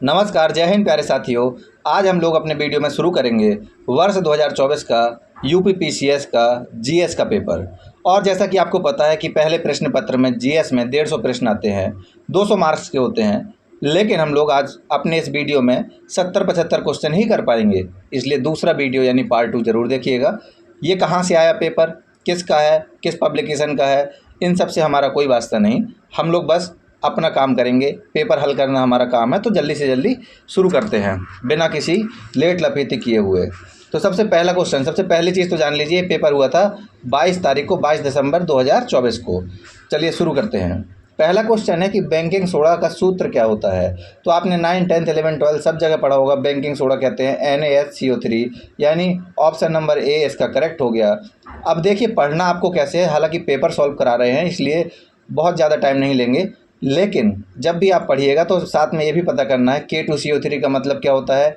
नमस्कार, जय हिंद प्यारे साथियों। आज हम लोग अपने वीडियो में शुरू करेंगे वर्ष 2024 का यूपीपीसीएस का जीएस का पेपर। और जैसा कि आपको पता है कि पहले प्रश्न पत्र में जीएस में 150 प्रश्न आते हैं, 200 मार्क्स के होते हैं। लेकिन हम लोग आज अपने इस वीडियो में 70-75 क्वेश्चन ही कर पाएंगे, इसलिए दूसरा वीडियो यानी पार्ट 2 ज़रूर देखिएगा। ये कहाँ से आया पेपर, किसका है, किस पब्लिकेशन का है, इन सब से हमारा कोई वास्ता नहीं। हम लोग बस अपना काम करेंगे, पेपर हल करना हमारा काम है। तो जल्दी से जल्दी शुरू करते हैं बिना किसी लेट लपेटी किए हुए। तो सबसे पहला क्वेश्चन, सबसे पहली चीज़ तो जान लीजिए, पेपर हुआ था 22 तारीख को, 22 दिसंबर 2024 को। चलिए शुरू करते हैं। पहला क्वेश्चन है कि बैंकिंग सोडा का सूत्र क्या होता है। तो आपने 9, 10, 11, 12 सब जगह पढ़ा होगा। बैंकिंग सोडा कहते हैं NaHCO3, यानी ऑप्शन नंबर ए इसका करेक्ट हो गया। अब देखिए पढ़ना आपको कैसे है, हालांकि पेपर सॉल्व करा रहे हैं इसलिए बहुत ज़्यादा टाइम नहीं लेंगे। लेकिन जब भी आप पढ़िएगा तो साथ में ये भी पता करना है K2CO3 का मतलब क्या होता है,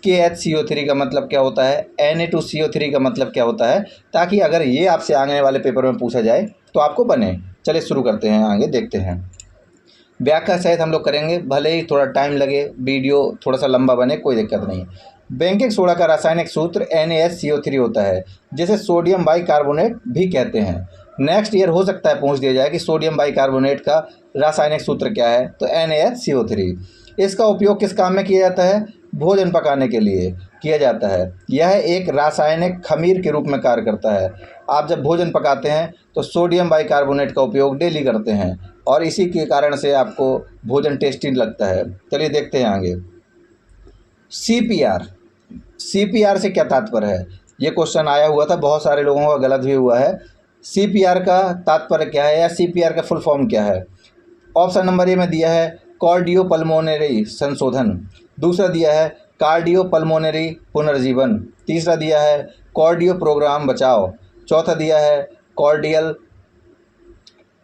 KHCO3 का मतलब क्या होता है, Na2CO3 का मतलब क्या होता है, ताकि अगर ये आपसे आने वाले पेपर में पूछा जाए तो आपको बने। चलिए शुरू करते हैं, आगे देखते हैं। व्याख्या सहित हम लोग करेंगे, भले ही थोड़ा टाइम लगे, वीडियो थोड़ा सा लंबा बने, कोई दिक्कत नहीं। बैंकिंग सोडा का रासायनिक सूत्र NaHCO3 होता है, जिसे सोडियम बाइकार्बोनेट भी कहते हैं। नेक्स्ट ईयर हो सकता है पूछ दिया जाए कि सोडियम बाइकार्बोनेट का रासायनिक सूत्र क्या है, तो NaHCO3। इसका उपयोग किस काम में किया जाता है, भोजन पकाने के लिए किया जाता है। यह एक रासायनिक खमीर के रूप में कार्य करता है। आप जब भोजन पकाते हैं तो सोडियम बाइकार्बोनेट का उपयोग डेली करते हैं और इसी के कारण से आपको भोजन टेस्टी लगता है। चलिए देखते हैं आगे। CPR से क्या तात्पर्य है, ये क्वेश्चन आया हुआ था, बहुत सारे लोगों का गलत भी हुआ है। CPR का तात्पर्य क्या है या CPR का फुल फॉर्म क्या है। ऑप्शन नंबर ए में दिया है कार्डियोपल्मोनरी संशोधन, दूसरा दिया है कार्डियोपल्मोनरी पुनर्जीवन, तीसरा दिया है कार्डियो प्रोग्राम बचाव, चौथा दिया है कार्डियल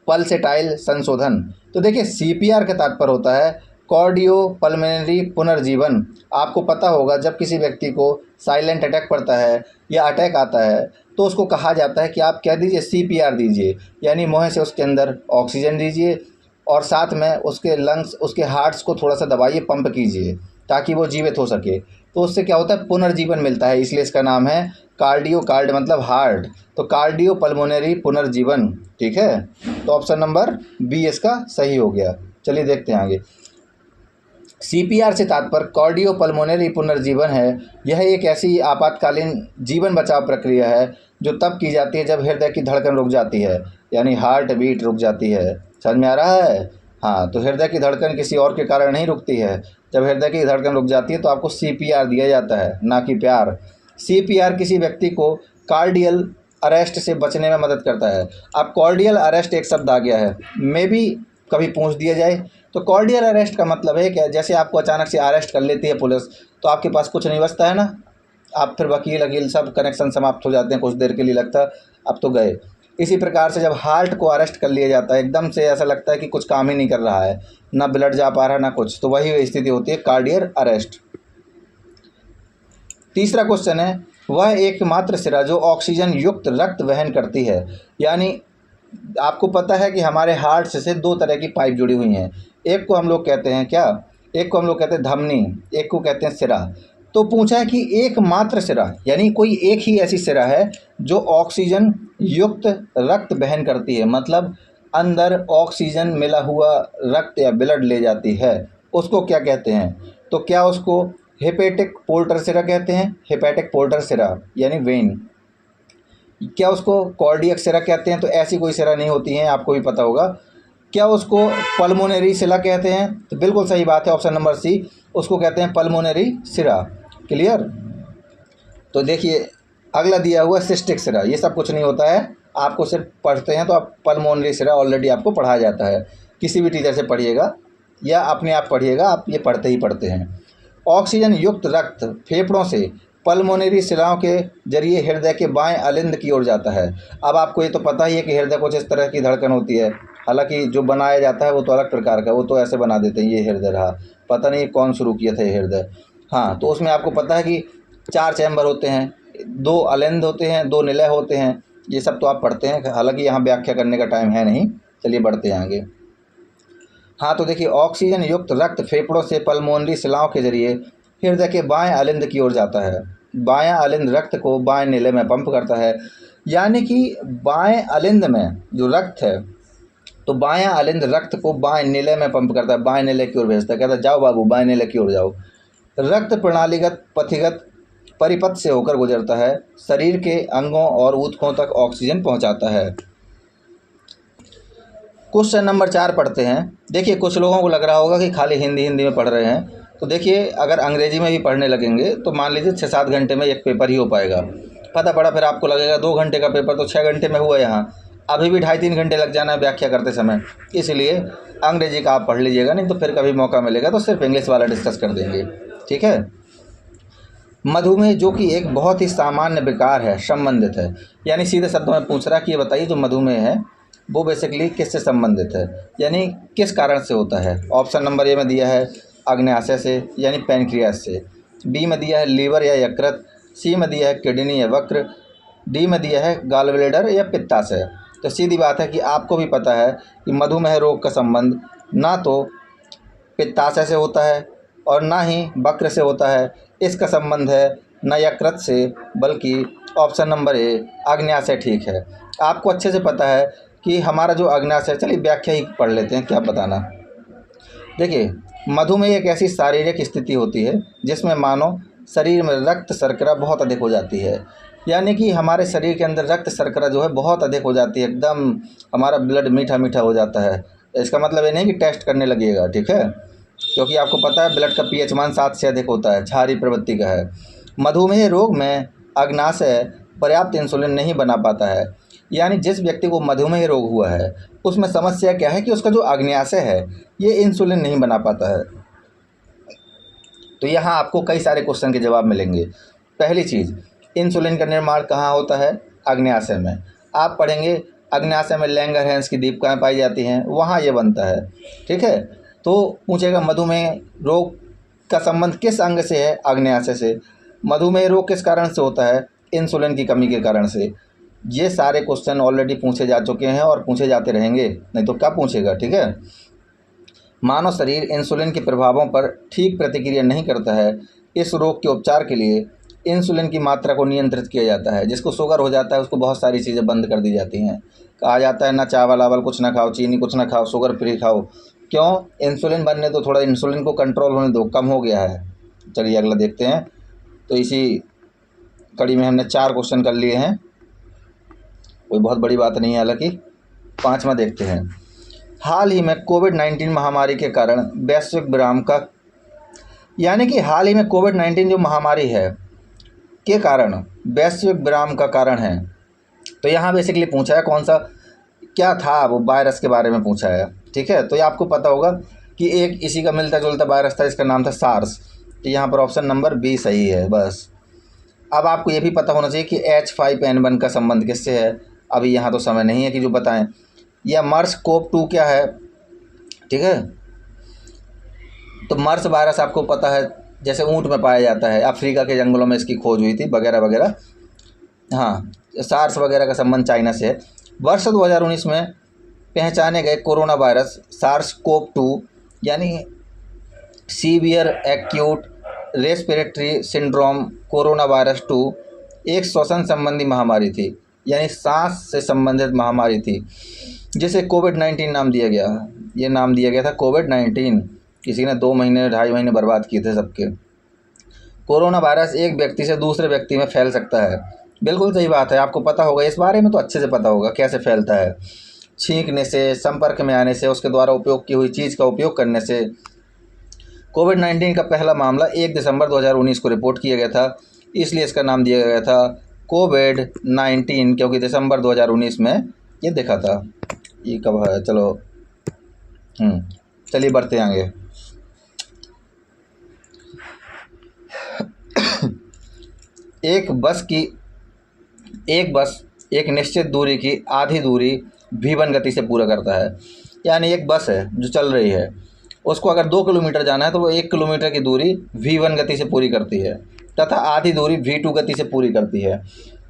पल्सेटाइल संशोधन। तो देखिए CPR का तात्पर्य होता है कार्डियोपल्मोनरी पुनर्जीवन। आपको पता होगा जब किसी व्यक्ति को साइलेंट अटैक पड़ता है या अटैक आता है तो उसको कहा जाता है कि आप क्या दीजिए, CPR दीजिए, यानी मुँह से उसके अंदर ऑक्सीजन दीजिए और साथ में उसके लंग्स, उसके हार्ट्स को थोड़ा सा दबाइए, पंप कीजिए ताकि वो जीवित हो सके। तो उससे क्या होता है, पुनर्जीवन मिलता है, इसलिए इसका नाम है कार्डियो, कार्ड मतलब हार्ट, तो कार्डियो पल्मोनरी पुनर्जीवन। ठीक है, तो ऑप्शन नंबर बी इसका सही हो गया। चलिए देखते हैं आगे। CPR से तात्पर्य कार्डियो पल्मोनरी पुनर्जीवन है। यह एक ऐसी आपातकालीन जीवन बचाव प्रक्रिया है जो तब की जाती है जब हृदय की धड़कन रुक जाती है, यानी हार्ट बीट रुक जाती है। समझ में आ रहा है। हाँ, तो हृदय की धड़कन किसी और के कारण नहीं रुकती है। जब हृदय की धड़कन रुक जाती है तो आपको CPR दिया जाता है, ना कि प्यार। CPR किसी व्यक्ति को कार्डियल अरेस्ट से बचने में मदद करता है। अब कार्डियल अरेस्ट एक शब्द आ गया है, मे भी कभी पूछ दिया जाए। तो कार्डियल अरेस्ट का मतलब है क्या, जैसे आपको अचानक से अरेस्ट कर लेती है पुलिस तो आपके पास कुछ नहीं बचता है ना, आप फिर वकील सब कनेक्शन समाप्त हो जाते हैं, कुछ देर के लिए लगता है अब तो गए। इसी प्रकार से जब हार्ट को अरेस्ट कर लिया जाता है, एकदम से ऐसा लगता है कि कुछ काम ही नहीं कर रहा है, ना ब्लड जा पा रहा है ना कुछ, तो वही स्थिति होती है कार्डियल अरेस्ट। तीसरा क्वेश्चन है, वह एकमात्र सिरा जो ऑक्सीजन युक्त रक्त वहन करती है। यानी आपको पता है कि हमारे हार्ट से 2 तरह की पाइप जुड़ी हुई हैं, एक को हम लोग कहते हैं क्या, एक को हम लोग कहते हैं धमनी, एक को कहते हैं सिरा। तो पूछा है कि एकमात्र सिरा, यानी कोई एक ही ऐसी सिरा है जो ऑक्सीजन युक्त रक्त वहन करती है, मतलब अंदर ऑक्सीजन मिला हुआ रक्त या ब्लड ले जाती है, उसको क्या कहते हैं। तो क्या उसको हेपेटिक पोर्टर सिरा कहते हैं, हेपेटिक पोर्टर सिरा यानी वेन। क्या उसको कार्डियक सिरा कहते हैं, तो ऐसी कोई सिरा नहीं होती है, आपको भी पता होगा। क्या उसको पल्मोनरी सिरा कहते हैं, तो बिल्कुल सही बात है, ऑप्शन नंबर सी, उसको कहते हैं पल्मोनरी सिरा। क्लियर। तो देखिए अगला दिया हुआ सिस्टिक सिरा, ये सब कुछ नहीं होता है, आपको सिर्फ पढ़ते हैं तो आप पल्मोनरी सिरा ऑलरेडी आपको पढ़ाया जाता है, किसी भी टीचर से पढ़िएगा या अपने आप पढ़िएगा, आप ये पढ़ते ही पढ़ते हैं। ऑक्सीजन युक्त रक्त फेफड़ों से पल्मोनरी शिराओं के जरिए हृदय के बाएं अलिंद की ओर जाता है। अब आपको ये तो पता ही है कि हृदय कुछ इस तरह की धड़कन होती है, हालांकि जो बनाया जाता है वो तो अलग प्रकार का, वो तो ऐसे बना देते हैं, ये हृदय रहा, पता नहीं कौन शुरू किया था ये हृदय। हाँ, तो उसमें आपको पता है कि 4 चैम्बर होते हैं, 2 अलिंद होते हैं, 2 निलय होते हैं, ये सब तो आप पढ़ते हैं, हालांकि यहाँ व्याख्या करने का टाइम है नहीं। चलिए बढ़ते हैं आगे। हाँ, तो देखिए ऑक्सीजन युक्त रक्त फेफड़ों से पल्मोनरी शिलाओं के जरिए हृदय के बाएं अलिंद की ओर जाता है। बायां अलिंद रक्त को बाएं नीले में पंप करता है, यानी कि बाएं अलिंद में जो रक्त है, तो बायां अलिंद रक्त को बाएं नीले में पंप करता है, बाएं नीले की ओर भेजता है, कहता है जाओ बाबू बाएं नीले की ओर जाओ। रक्त प्रणालीगत पथिगत परिपथ से होकर गुजरता है, शरीर के अंगों और ऊतकों तक ऑक्सीजन पहुंचाता है। क्वेश्चन नंबर 4 पढ़ते हैं। देखिए कुछ लोगों को लग रहा होगा कि खाली हिंदी में पढ़ रहे हैं, तो देखिए अगर अंग्रेजी में भी पढ़ने लगेंगे तो मान लीजिए 6-7 घंटे में एक पेपर ही हो पाएगा। पता पड़ा फिर आपको लगेगा 2 घंटे का पेपर तो 6 घंटे में हुआ, यहाँ अभी भी 2.5-3 घंटे लग जाना है व्याख्या करते समय। इसलिए अंग्रेजी का आप पढ़ लीजिएगा, नहीं तो फिर कभी मौका मिलेगा तो सिर्फ इंग्लिश वाला डिस्कस कर देंगे, ठीक है। मधुमेह जो कि एक बहुत ही सामान्य विकार है, संबंधित है, यानी सीधे शब्दों में पूछ रहा कि ये बताइए जो मधुमेह है वो बेसिकली किससे संबंधित है, यानी किस कारण से होता है। ऑप्शन नंबर ए में दिया है अग्न्याशय से यानी पैनक्रियास से, बी में दिया है लीवर या यकृत, सी में दिया है किडनी या वक्र, डी में दिया है गॉल ब्लैडर या पित्ताशय। तो सीधी बात है कि आपको भी पता है कि मधुमेह रोग का संबंध ना तो पित्ताशय से होता है और ना ही वक्र से होता है, इसका संबंध है न यकृत से बल्कि ऑप्शन नंबर ए अग्न्याशय ठीक है। आपको अच्छे से पता है कि हमारा जो अग्न्याशय, चलिए व्याख्या ही पढ़ लेते हैं क्या बताना। देखिए मधुमेह एक ऐसी शारीरिक स्थिति होती है जिसमें मानव शरीर में रक्त शर्करा बहुत अधिक हो जाती है, यानी कि हमारे शरीर के अंदर रक्त शर्करा जो है बहुत अधिक हो जाती है, एकदम हमारा ब्लड मीठा मीठा हो जाता है। इसका मतलब ये नहीं कि टेस्ट करने लगिएगा, ठीक है, क्योंकि आपको पता है ब्लड का पीएच मान 7 से अधिक होता है, क्षारीय प्रवृत्ति का है। मधुमेह रोग में अग्न्याशय पर्याप्त इंसुलिन नहीं बना पाता है, यानी जिस व्यक्ति को मधुमेह रोग हुआ है उसमें समस्या क्या है कि उसका जो अग्न्याशय है ये इंसुलिन नहीं बना पाता है। तो यहाँ आपको कई सारे क्वेश्चन के जवाब मिलेंगे। पहली चीज़, इंसुलिन का निर्माण कहाँ होता है? अग्न्याशय में। आप पढ़ेंगे अग्न्याशय में लैंगरहैंस की दीपिकाएँ पाई जाती हैं, वहाँ ये बनता है, ठीक है। तो पूछेगा मधुमेह रोग का संबंध किस अंग से है? अग्न्याशय से। मधुमेह रोग किस कारण से होता है? इंसुलिन की कमी के कारण से। ये सारे क्वेश्चन ऑलरेडी पूछे जा चुके हैं और पूछे जाते रहेंगे, नहीं तो क्या पूछेगा, ठीक है। मानव शरीर इंसुलिन के प्रभावों पर ठीक प्रतिक्रिया नहीं करता है। इस रोग के उपचार के लिए इंसुलिन की मात्रा को नियंत्रित किया जाता है। जिसको शुगर हो जाता है उसको बहुत सारी चीज़ें बंद कर दी जाती हैं, कहा जाता है ना चावल आवल कुछ ना खाओ, चीनी कुछ ना खाओ, शुगर फ्री खाओ। क्यों? इंसुलिन बनने तो थोड़ा इंसुलिन को कंट्रोल होने दो, कम हो गया है। चलिए अगला देखते हैं। तो इसी कड़ी में हमने 4 क्वेश्चन कर लिए हैं, कोई बहुत बड़ी बात नहीं है। हालांकि 5वां देखते हैं। हाल ही में कोविड-19 महामारी के कारण वैश्विक विराम का, यानी कि हाल ही में कोविड-19 जो महामारी है के कारण वैश्विक विराम का कारण है। तो यहाँ बेसिकली पूछा है कौन सा, क्या था वो वायरस के बारे में पूछा है, ठीक है। तो ये आपको पता होगा कि एक इसी का मिलता जुलता वायरस था, इसका नाम था सार्स। तो यहाँ पर ऑप्शन नंबर बी सही है बस। अब आपको ये भी पता होना चाहिए कि H5N1 का संबंध किससे है। अभी यहाँ तो समय नहीं है कि जो बताएं। या मर्स कोव 2 क्या है, ठीक है। तो मर्स वायरस आपको पता है जैसे ऊँट में पाया जाता है, अफ्रीका के जंगलों में इसकी खोज हुई थी वगैरह वगैरह। हाँ, सार्स वगैरह का संबंध चाइना से है। वर्ष 2019 में पहचाने गए कोरोना वायरस सार्स कोव 2 यानी severe acute respiratory syndrome corona virus 2 एक श्वसन संबंधी महामारी थी, यानी सांस से संबंधित महामारी थी, जिसे कोविड-19 नाम दिया गया। ये नाम दिया गया था कोविड-19। किसी ने 2 महीने 2.5 महीने बर्बाद किए थे सबके। कोरोना वायरस एक व्यक्ति से दूसरे व्यक्ति में फैल सकता है। बिल्कुल सही बात है, आपको पता होगा इस बारे में, तो अच्छे से पता होगा कैसे फैलता है। छींकने से, संपर्क में आने से, उसके द्वारा उपयोग की हुई चीज़ का उपयोग करने से। कोविड-19 का पहला मामला 1 दिसंबर 2019 को रिपोर्ट किया गया था, इसलिए इसका नाम दिया गया था कोविड-19, क्योंकि दिसंबर 2019 में ये देखा था। ये कब है? चलो चलिए बढ़ते आगे। एक बस एक निश्चित दूरी की आधी दूरी v1 गति से पूरा करता है, यानी एक बस है जो चल रही है, उसको अगर 2 किलोमीटर जाना है तो वो 1 किलोमीटर की दूरी v1 गति से पूरी करती है तथा आधी दूरी v2 गति से पूरी करती है।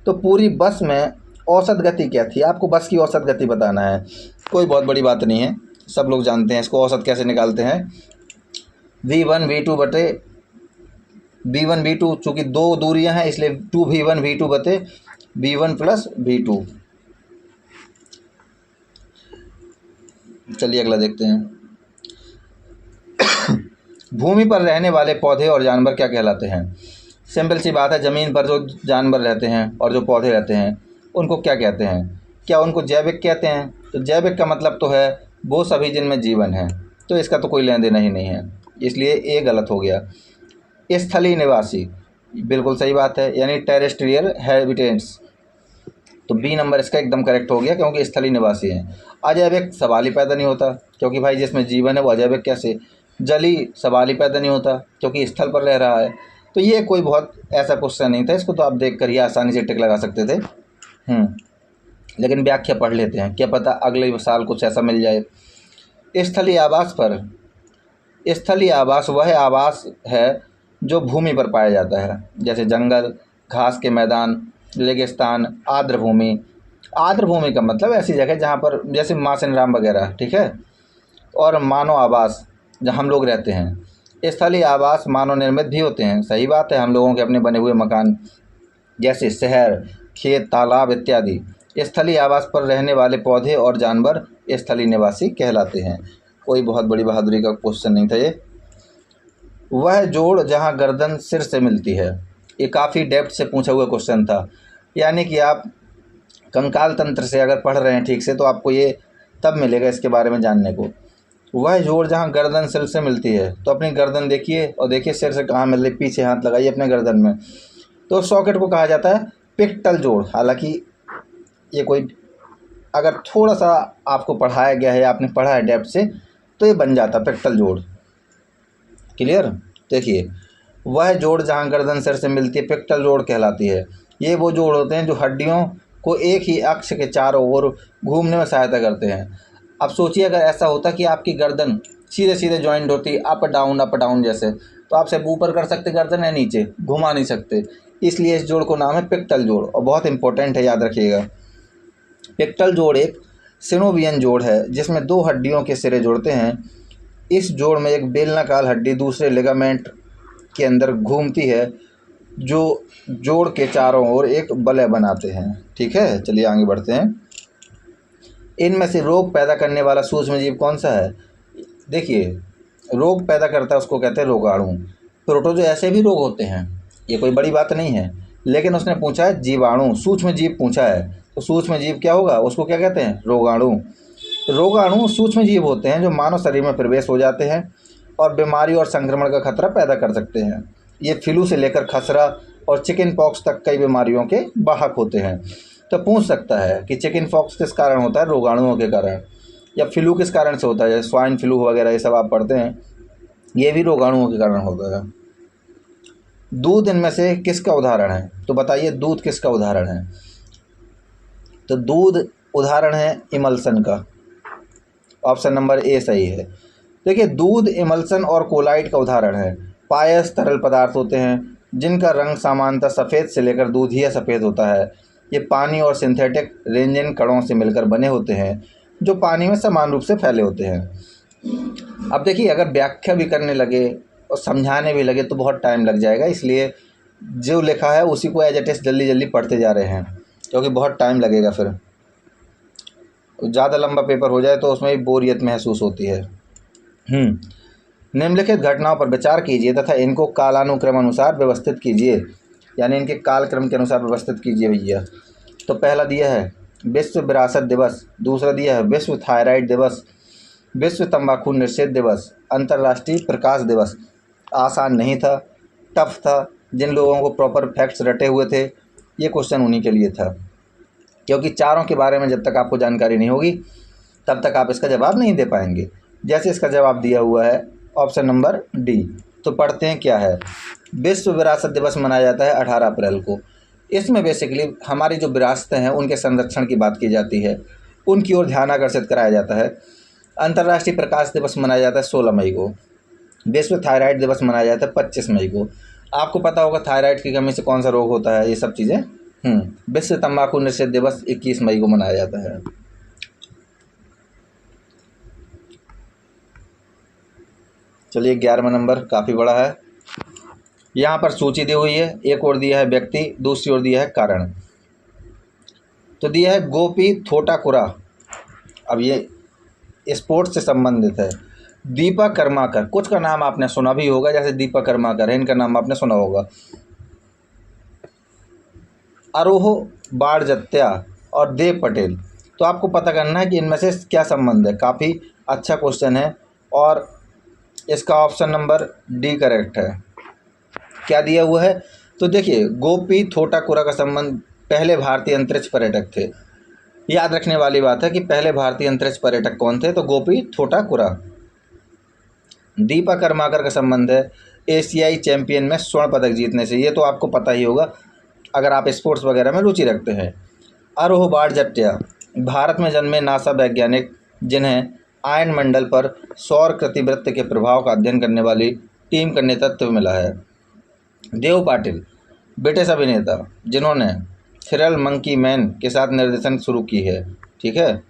तो पूरी बस में औसत गति क्या थी? आपको बस की औसत गति बताना है, कोई बहुत बड़ी बात नहीं है, सब लोग जानते हैं। इसको औसत कैसे निकालते हैं, V1 V2 बटे V1 V2, चूँकि दो दूरियां हैं इसलिए 2V1 V2 बटे V1 प्लस V2। चलिए अगला देखते हैं। भूमि पर रहने वाले पौधे और जानवर क्या कहलाते हैं। सिंपल सी बात है, ज़मीन पर जो जानवर रहते हैं और जो पौधे रहते हैं उनको क्या कहते हैं, क्या उनको जैविक कहते हैं। तो जैविक का मतलब तो है वो सभी जिनमें जीवन है, तो इसका तो कोई लेन देना ही नहीं है, इसलिए ये गलत हो गया। स्थलीय निवासी, बिल्कुल सही बात है, यानी टेरेस्ट्रियल हैबिटेंट्स, तो बी नंबर इसका एकदम करेक्ट हो गया, क्योंकि स्थलीय निवासी हैं। अजैविक सवाल ही पैदा नहीं होता, क्योंकि भाई जिसमें जीवन है वो अजैविक कैसे। जलीय सवाल ही पैदा नहीं होता, क्योंकि स्थल पर रह रहा है। तो ये कोई बहुत ऐसा क्वेश्चन नहीं था, इसको तो आप देख कर ही आसानी से टिक लगा सकते थे। लेकिन व्याख्या पढ़ लेते हैं, क्या पता अगले साल कुछ ऐसा मिल जाए। स्थलीय आवास पर, स्थलीय आवास वह आवास है जो भूमि पर पाया जाता है, जैसे जंगल, घास के मैदान, रेगिस्तान, आर्द्र भूमि। आर्द्र भूमि का मतलब ऐसी जगह जहाँ पर जैसे मासिन राम वगैरह, ठीक है। और मानव आवास जहाँ हम लोग रहते हैं। स्थलीय आवास मानव निर्मित भी होते हैं, सही बात है, हम लोगों के अपने बने हुए मकान जैसे शहर, खेत, तालाब इत्यादि। स्थलीय आवास पर रहने वाले पौधे और जानवर स्थलीय निवासी कहलाते हैं। कोई बहुत बड़ी बहादुरी का क्वेश्चन नहीं था ये। वह जोड़ जहाँ गर्दन सिर से मिलती है, ये काफ़ी डेप्थ से पूछा हुआ क्वेश्चन था, यानी कि आप कंकाल तंत्र से अगर पढ़ रहे हैं ठीक से तो आपको ये तब मिलेगा इसके बारे में जानने को। वह जोड़ जहाँ गर्दन सिर से मिलती है, तो अपनी गर्दन देखिए और देखिए सिर से कहाँ मिल रही, पीछे हाथ लगाइए अपने गर्दन में, तो सॉकेट को कहा जाता है पिक्टल जोड़। हालांकि ये कोई अगर थोड़ा सा आपको पढ़ाया गया है, आपने पढ़ा है डेप्थ से, तो ये बन जाता पिक्टल जोड़। क्लियर। देखिए, वह जोड़ जहाँ गर्दन सिर से मिलती है पिक्टल जोड़ कहलाती है। ये वो जोड़ होते हैं जो हड्डियों को एक ही अक्ष के चारों ओर घूमने में सहायता करते हैं। अब सोचिए अगर ऐसा होता कि आपकी गर्दन सीधे सीधे जॉइंट होती अप डाउन जैसे, तो आप सिर्फ ऊपर कर सकते गर्दन या नीचे, घुमा नहीं सकते। इसलिए इस जोड़ को नाम है पिक्टल जोड़, और बहुत इंपॉर्टेंट है, याद रखिएगा। पिक्टल जोड़ एक सिनोवियन जोड़ है जिसमें दो हड्डियों के सिरे जुड़ते हैं। इस जोड़ में एक बेलनाकार हड्डी दूसरे लिगामेंट के अंदर घूमती है, जो जोड़ के चारों ओर एक वलय बनाते हैं। ठीक है, चलिए आगे बढ़ते हैं। इनमें से रोग पैदा करने वाला सूक्ष्मजीव कौन सा है। देखिए, रोग पैदा करता है उसको कहते हैं रोगाणु। प्रोटोजो ऐसे भी रोग होते हैं, ये कोई बड़ी बात नहीं है, लेकिन उसने पूछा है जीवाणु, सूक्ष्म जीव पूछा है, तो सूक्ष्म जीव क्या होगा, उसको क्या कहते हैं, रोगाणु। रोगाणु सूक्ष्म जीव होते हैं जो मानव शरीर में प्रवेश हो जाते हैं और बीमारी और संक्रमण का खतरा पैदा कर सकते हैं। ये फ्लू से लेकर खसरा और चिकन पॉक्स तक कई बीमारियों के वाहक होते हैं। तो पूछ सकता है कि चिकन पॉक्स किस कारण होता है, रोगाणुओं के कारण, या फ्लू किस कारण से होता है, जैसे स्वाइन फ्लू वगैरह ये सब आप पढ़ते हैं, ये भी रोगाणुओं के कारण होता है। दूध इनमें से किसका उदाहरण है, तो बताइए दूध किसका उदाहरण है। तो दूध उदाहरण है इमल्सन का, ऑप्शन नंबर ए सही है। देखिए, दूध इमल्सन और कोलाइड का उदाहरण है। पायस तरल पदार्थ होते हैं जिनका रंग सामान्यतः सफ़ेद से लेकर दूधिया सफ़ेद होता है। ये पानी और सिंथेटिक रेंजिन कणों से मिलकर बने होते हैं जो पानी में समान रूप से फैले होते हैं। अब देखिए, अगर व्याख्या भी करने लगे और समझाने भी लगे तो बहुत टाइम लग जाएगा, इसलिए जो लिखा है उसी को एज इट इज़ जल्दी जल्दी पढ़ते जा रहे हैं, क्योंकि बहुत टाइम लगेगा, फिर ज़्यादा लंबा पेपर हो जाए तो उसमें भी बोरियत महसूस होती है। निम्नलिखित घटनाओं पर विचार कीजिए तथा इनको कालानुक्रम अनुसार व्यवस्थित कीजिए, यानी इनके कालक्रम के अनुसार व्यवस्थित कीजिए भैया। तो पहला दिया है विश्व विरासत दिवस, दूसरा दिया है विश्व थायराइड दिवस, विश्व तंबाकू निषेध दिवस, अंतर्राष्ट्रीय प्रकाश दिवस। आसान नहीं था, टफ था। जिन लोगों को प्रॉपर फैक्ट्स रटे हुए थे ये क्वेश्चन उन्हीं के लिए था, क्योंकि चारों के बारे में जब तक आपको जानकारी नहीं होगी तब तक आप इसका जवाब नहीं दे पाएंगे। जैसे इसका जवाब दिया हुआ है ऑप्शन नंबर डी। तो पढ़ते हैं क्या है। विश्व विरासत दिवस मनाया जाता है 18 अप्रैल को। इसमें बेसिकली हमारी जो विरासतें हैं उनके संरक्षण की बात की जाती है, उनकी ओर ध्यान आकर्षित कराया जाता है। अंतर्राष्ट्रीय प्रकाश दिवस मनाया जाता है 16 मई को। विश्व थायराइड दिवस मनाया जाता है 25 मई को। आपको पता होगा थायराइड की कमी से कौन सा रोग होता है, ये सब चीज़ें। विश्व तंबाकू निषेध दिवस 21 मई को मनाया जाता है। चलिए 11वां नंबर काफ़ी बड़ा है। यहाँ पर सूची दी हुई है, एक और दिया है व्यक्ति, दूसरी ओर दिया है कारण। तो दिया है गोपी थोटाकुरा, अब ये स्पोर्ट्स से संबंधित है। दीपा कर्माकर, कुछ का नाम आपने सुना भी होगा, जैसे दीपा कर्माकर है, इनका नाम आपने सुना होगा। आरोह बाणजत्या और देव पटेल, तो आपको पता करना है कि इनमें से क्या संबंध है। काफ़ी अच्छा क्वेश्चन है और इसका ऑप्शन नंबर डी करेक्ट है। क्या दिया हुआ है, तो देखिए गोपी थोटाकुरा का संबंध पहले भारतीय अंतरिक्ष पर्यटक थे। याद रखने वाली बात है कि पहले भारतीय अंतरिक्ष पर्यटक कौन थे, तो गोपी थोटाकुरा। दीपा कर्माकर का संबंध है एशियाई चैंपियन में स्वर्ण पदक जीतने से, ये तो आपको पता ही होगा अगर आप स्पोर्ट्स वगैरह में रुचि रखते हैं। आरोह बाणजत्या, भारत में जन्मे नासा वैज्ञानिक जिन्हें आयन मंडल पर सौर कृतिवृत्त के प्रभाव का अध्ययन करने वाली टीम का नेतृत्व मिला है। देव पाटिल, ब्रिटिश अभिनेता जिन्होंने थ्रिल मंकी मैन के साथ निर्देशन शुरू की है। ठीक है,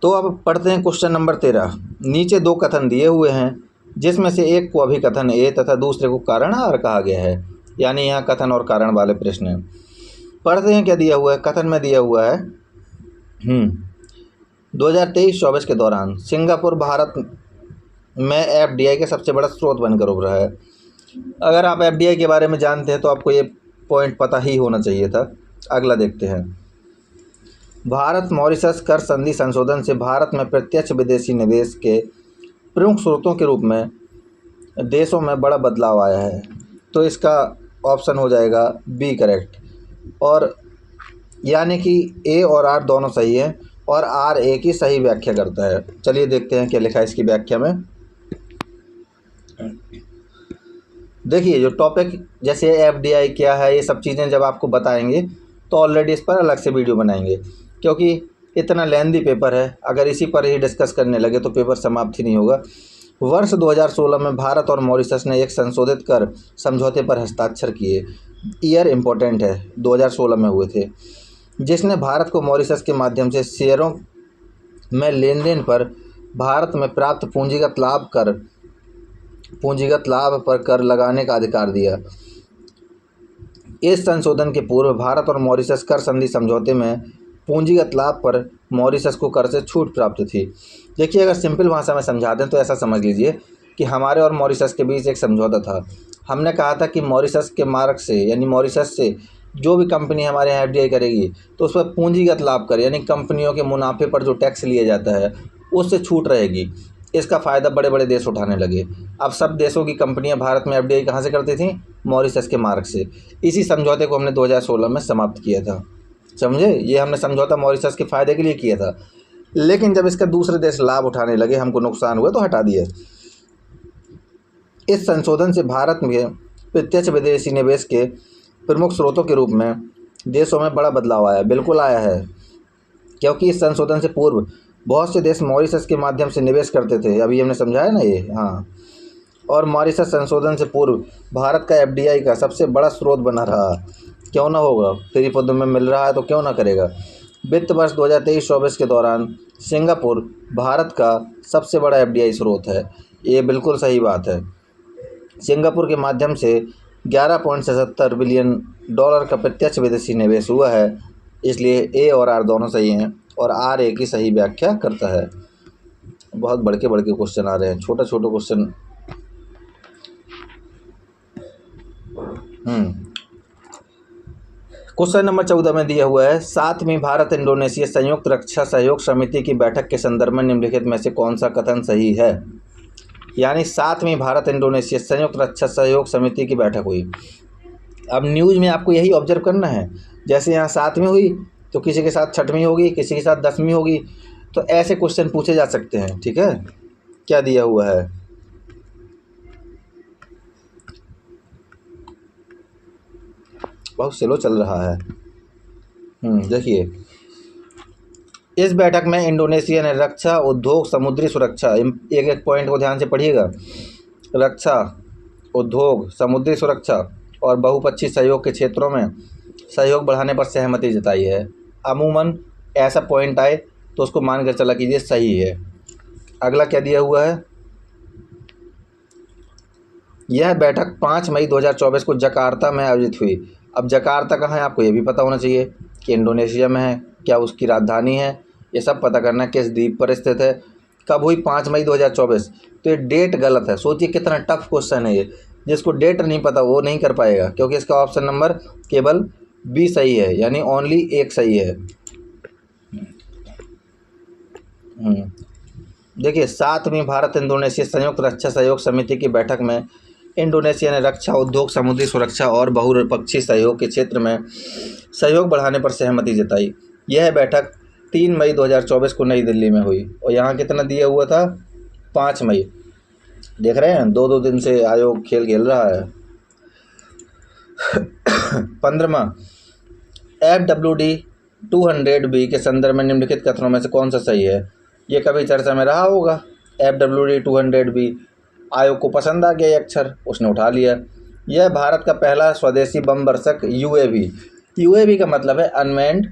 तो अब पढ़ते हैं क्वेश्चन नंबर 13। नीचे दो कथन दिए हुए हैं जिसमें से एक को अभिकथन ए तथा दूसरे को कारण आर कहा गया है, यानी यहाँ कथन और कारण वाले प्रश्न हैं। पढ़ते हैं क्या दिया हुआ है। कथन में दिया हुआ है 2023-24 के दौरान सिंगापुर भारत में एफडीआई के सबसे बड़ा स्रोत बनकर उभरा है। अगर आप एफडीआई के बारे में जानते हैं तो आपको ये पॉइंट पता ही होना चाहिए था। अगला देखते हैं। भारत मॉरिशस कर संधि संशोधन से भारत में प्रत्यक्ष विदेशी निवेश के प्रमुख स्रोतों के रूप में देशों में बड़ा बदलाव आया है। तो इसका ऑप्शन हो जाएगा बी करेक्ट, और यानी कि ए और आर दोनों सही है और आर ए की सही व्याख्या करता है। चलिए देखते हैं क्या लिखा है इसकी व्याख्या में। देखिए जो टॉपिक जैसे एफडीआई क्या है, ये सब चीज़ें जब आपको बताएंगे तो ऑलरेडी इस पर अलग से वीडियो बनाएंगे, क्योंकि इतना लेंदी पेपर है। अगर इसी पर ही डिस्कस करने लगे तो पेपर समाप्त ही नहीं होगा। वर्ष 2016 में भारत और मॉरिशस ने एक संशोधित कर समझौते पर हस्ताक्षर किए। ईयर इम्पोर्टेंट है, 2016 में हुए थे, जिसने भारत को मॉरिशस के माध्यम से शेयरों में लेन देन पर भारत में प्राप्त पूंजीगत लाभ पर कर लगाने का अधिकार दिया। इस संशोधन के पूर्व भारत और मॉरिशस कर संधि समझौते में पूंजीगत लाभ पर मॉरिशस को कर से छूट प्राप्त थी। देखिए अगर सिंपल भाषा में समझा दें तो ऐसा समझ लीजिए कि हमारे और मॉरिशस के बीच एक समझौता था। हमने कहा था कि मॉरिशस के मार्ग से, यानी मॉरिशस से जो भी कंपनी हमारे यहाँ एफडीआई करेगी तो उस पर पूंजीगत लाभ कर, यानी कंपनियों के मुनाफे पर जो टैक्स लिया जाता है उससे छूट रहेगी। इसका फ़ायदा बड़े बड़े देश उठाने लगे। अब सब देशों की कंपनियां भारत में एफडीआई कहाँ से करती थी, मॉरिशस के मार्ग से। इसी समझौते को हमने 2016 में समाप्त किया था। समझे, ये हमने समझौता मॉरिशस के फ़ायदे के लिए किया था, लेकिन जब इसका दूसरे देश लाभ उठाने लगे, हमको नुकसान हुआ तो हटा दिया। इस संशोधन से भारत में प्रत्यक्ष विदेशी निवेश के प्रमुख स्रोतों के रूप में देशों में बड़ा बदलाव आया। बिल्कुल आया है, क्योंकि इस संशोधन से पूर्व बहुत से देश मॉरिशस के माध्यम से निवेश करते थे। अभी हमने समझाया ना ये, हाँ। और मॉरिशस संशोधन से पूर्व भारत का एफडीआई का सबसे बड़ा स्रोत बना रहा। क्यों ना होगा, फ्री पदों में मिल रहा है तो क्यों ना करेगा। वित्त वर्ष 2023-24 के दौरान सिंगापुर भारत का सबसे बड़ा एफडीआई स्रोत है। ये बिल्कुल सही बात है। सिंगापुर के माध्यम से 11.77 बिलियन डॉलर का प्रत्यक्ष विदेशी निवेश हुआ है, इसलिए ए और आर दोनों सही हैं और आर ए की सही व्याख्या करता है। बहुत बड़के क्वेश्चन आ रहे हैं, छोटे क्वेश्चन। क्वेश्चन नंबर 14 में दिया हुआ है 7वीं भारत इंडोनेशिया संयुक्त रक्षा सहयोग समिति की बैठक के संदर्भ में निम्नलिखित में से कौन सा कथन सही है। यानी 7वीं भारत इंडोनेशिया संयुक्त रक्षा सहयोग समिति की बैठक हुई। अब न्यूज़ में आपको यही ऑब्जर्व करना है, जैसे यहाँ 7वीं हुई तो किसी के साथ 6वीं होगी, किसी के साथ 10वीं होगी, तो ऐसे क्वेश्चन पूछे जा सकते हैं। ठीक है, क्या दिया हुआ है, बहुत स्लो चल रहा है। देखिए इस बैठक में इंडोनेशिया ने रक्षा उद्योग, समुद्री सुरक्षा, एक एक पॉइंट को ध्यान से पढ़िएगा, रक्षा उद्योग, समुद्री सुरक्षा और बहुपक्षीय सहयोग के क्षेत्रों में सहयोग बढ़ाने पर सहमति जताई है। अमूमन ऐसा पॉइंट आए तो उसको मान कर चला कीजिए सही है। अगला क्या दिया हुआ है, यह बैठक 5 मई 2024 को जकार्ता में आयोजित हुई। अब जकार्ता कहाँ है आपको ये भी पता होना चाहिए कि इंडोनेशिया में है, क्या उसकी राजधानी है, ये सब पता करना है, किस द्वीप पर स्थित है, कब हुई 5 मई 2024। तो ये डेट गलत है। सोचिए कितना टफ क्वेश्चन है ये, जिसको डेट नहीं पता वो नहीं कर पाएगा, क्योंकि इसका ऑप्शन नंबर केवल बी सही है, यानी ओनली एक सही है। देखिए 7वीं भारत इंडोनेशिया संयुक्त रक्षा सहयोग समिति की बैठक में इंडोनेशिया ने रक्षा उद्योग, समुद्री सुरक्षा और बहुपक्षीय सहयोग के क्षेत्र में सहयोग बढ़ाने पर सहमति जताई। यह बैठक 3 मई 2024 को नई दिल्ली में हुई और यहाँ कितना दिया हुआ था 5 मई। देख रहे हैं 2-2 दिन से आयोग खेल रहा है। 15वां FWD 200B के संदर्भ में निम्नलिखित कथनों में से कौन सा सही है। ये कभी चर्चा में रहा होगा। FWD 200B आयोग को पसंद आ गया ये अक्षर, उसने उठा लिया। यह भारत का पहला स्वदेशी बम वर्षक UAV का मतलब है अनमैन्ड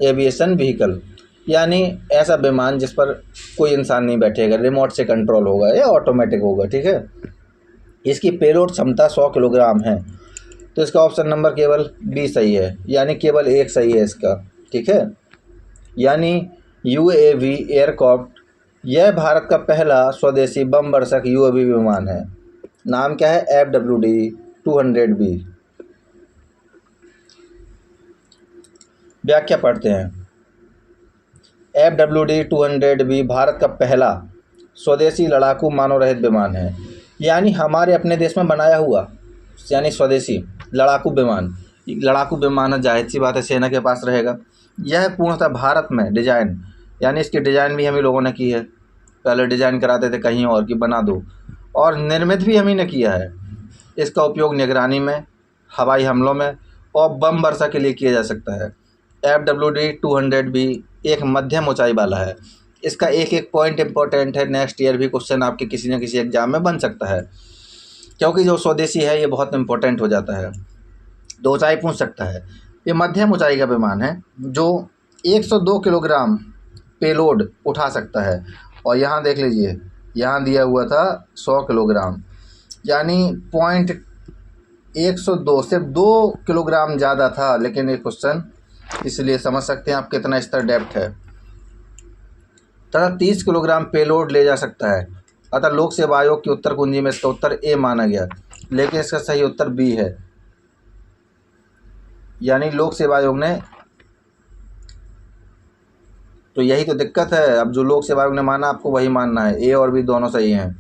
एविएशन व्हीकल, यानी ऐसा विमान जिस पर कोई इंसान नहीं बैठेगा, रिमोट से कंट्रोल होगा या ऑटोमेटिक होगा। ठीक है, इसकी पेलोड क्षमता 100 किलोग्राम है। तो इसका ऑप्शन नंबर केवल बी सही है, यानी केवल एक सही है इसका। ठीक है, यानी UAV एयरक्राफ्ट यह भारत का पहला स्वदेशी बम वर्षक UAV विमान है। नाम क्या है FWD 200B। व्याख्या पढ़ते हैं। FWD 200B भारत का पहला स्वदेशी लड़ाकू मानव रहित विमान है, यानी हमारे अपने देश में बनाया हुआ, यानी स्वदेशी लड़ाकू विमान। लड़ाकू विमान जाहिर सी बात है सेना के पास रहेगा। यह पूर्णतः भारत में डिजाइन, यानी इसकी डिज़ाइन भी हम ही लोगों ने की है। पहले डिज़ाइन कराते थे कहीं और की बना दो, और निर्मित भी हम ही ने किया है। इसका उपयोग निगरानी में, हवाई हमलों में और बम वर्षा के लिए किया जा सकता है। FWD 200B एक मध्यम ऊंचाई वाला है। इसका एक पॉइंट इंपॉर्टेंट है, नेक्स्ट ईयर भी क्वेश्चन आपके किसी न किसी एग्जाम में बन सकता है, क्योंकि जो स्वदेशी है ये बहुत इंपॉर्टेंट हो जाता है। तो ऊंचाई पूछ सकता है। ये मध्यम ऊंचाई का विमान है जो 102 किलोग्राम पेलोड उठा सकता है। और यहाँ देख लीजिए, यहाँ दिया हुआ था 100 किलोग्राम, यानी पॉइंट 102 से 2 किलोग्राम ज़्यादा था। लेकिन ये क्वेश्चन इसलिए समझ सकते हैं आप कितना स्तर डेप्थ है। तथा 30 किलोग्राम पेलोड ले जा सकता है। अतः लोक सेवा आयोग की उत्तर कुंजी में इसका उत्तर ए माना गया, लेकिन इसका सही उत्तर बी है। यानी लोक सेवा आयोग ने, तो यही तो दिक्कत है। अब जो लोक सेवा आयोग ने माना आपको वही मानना है। ए और बी दोनों सही हैं।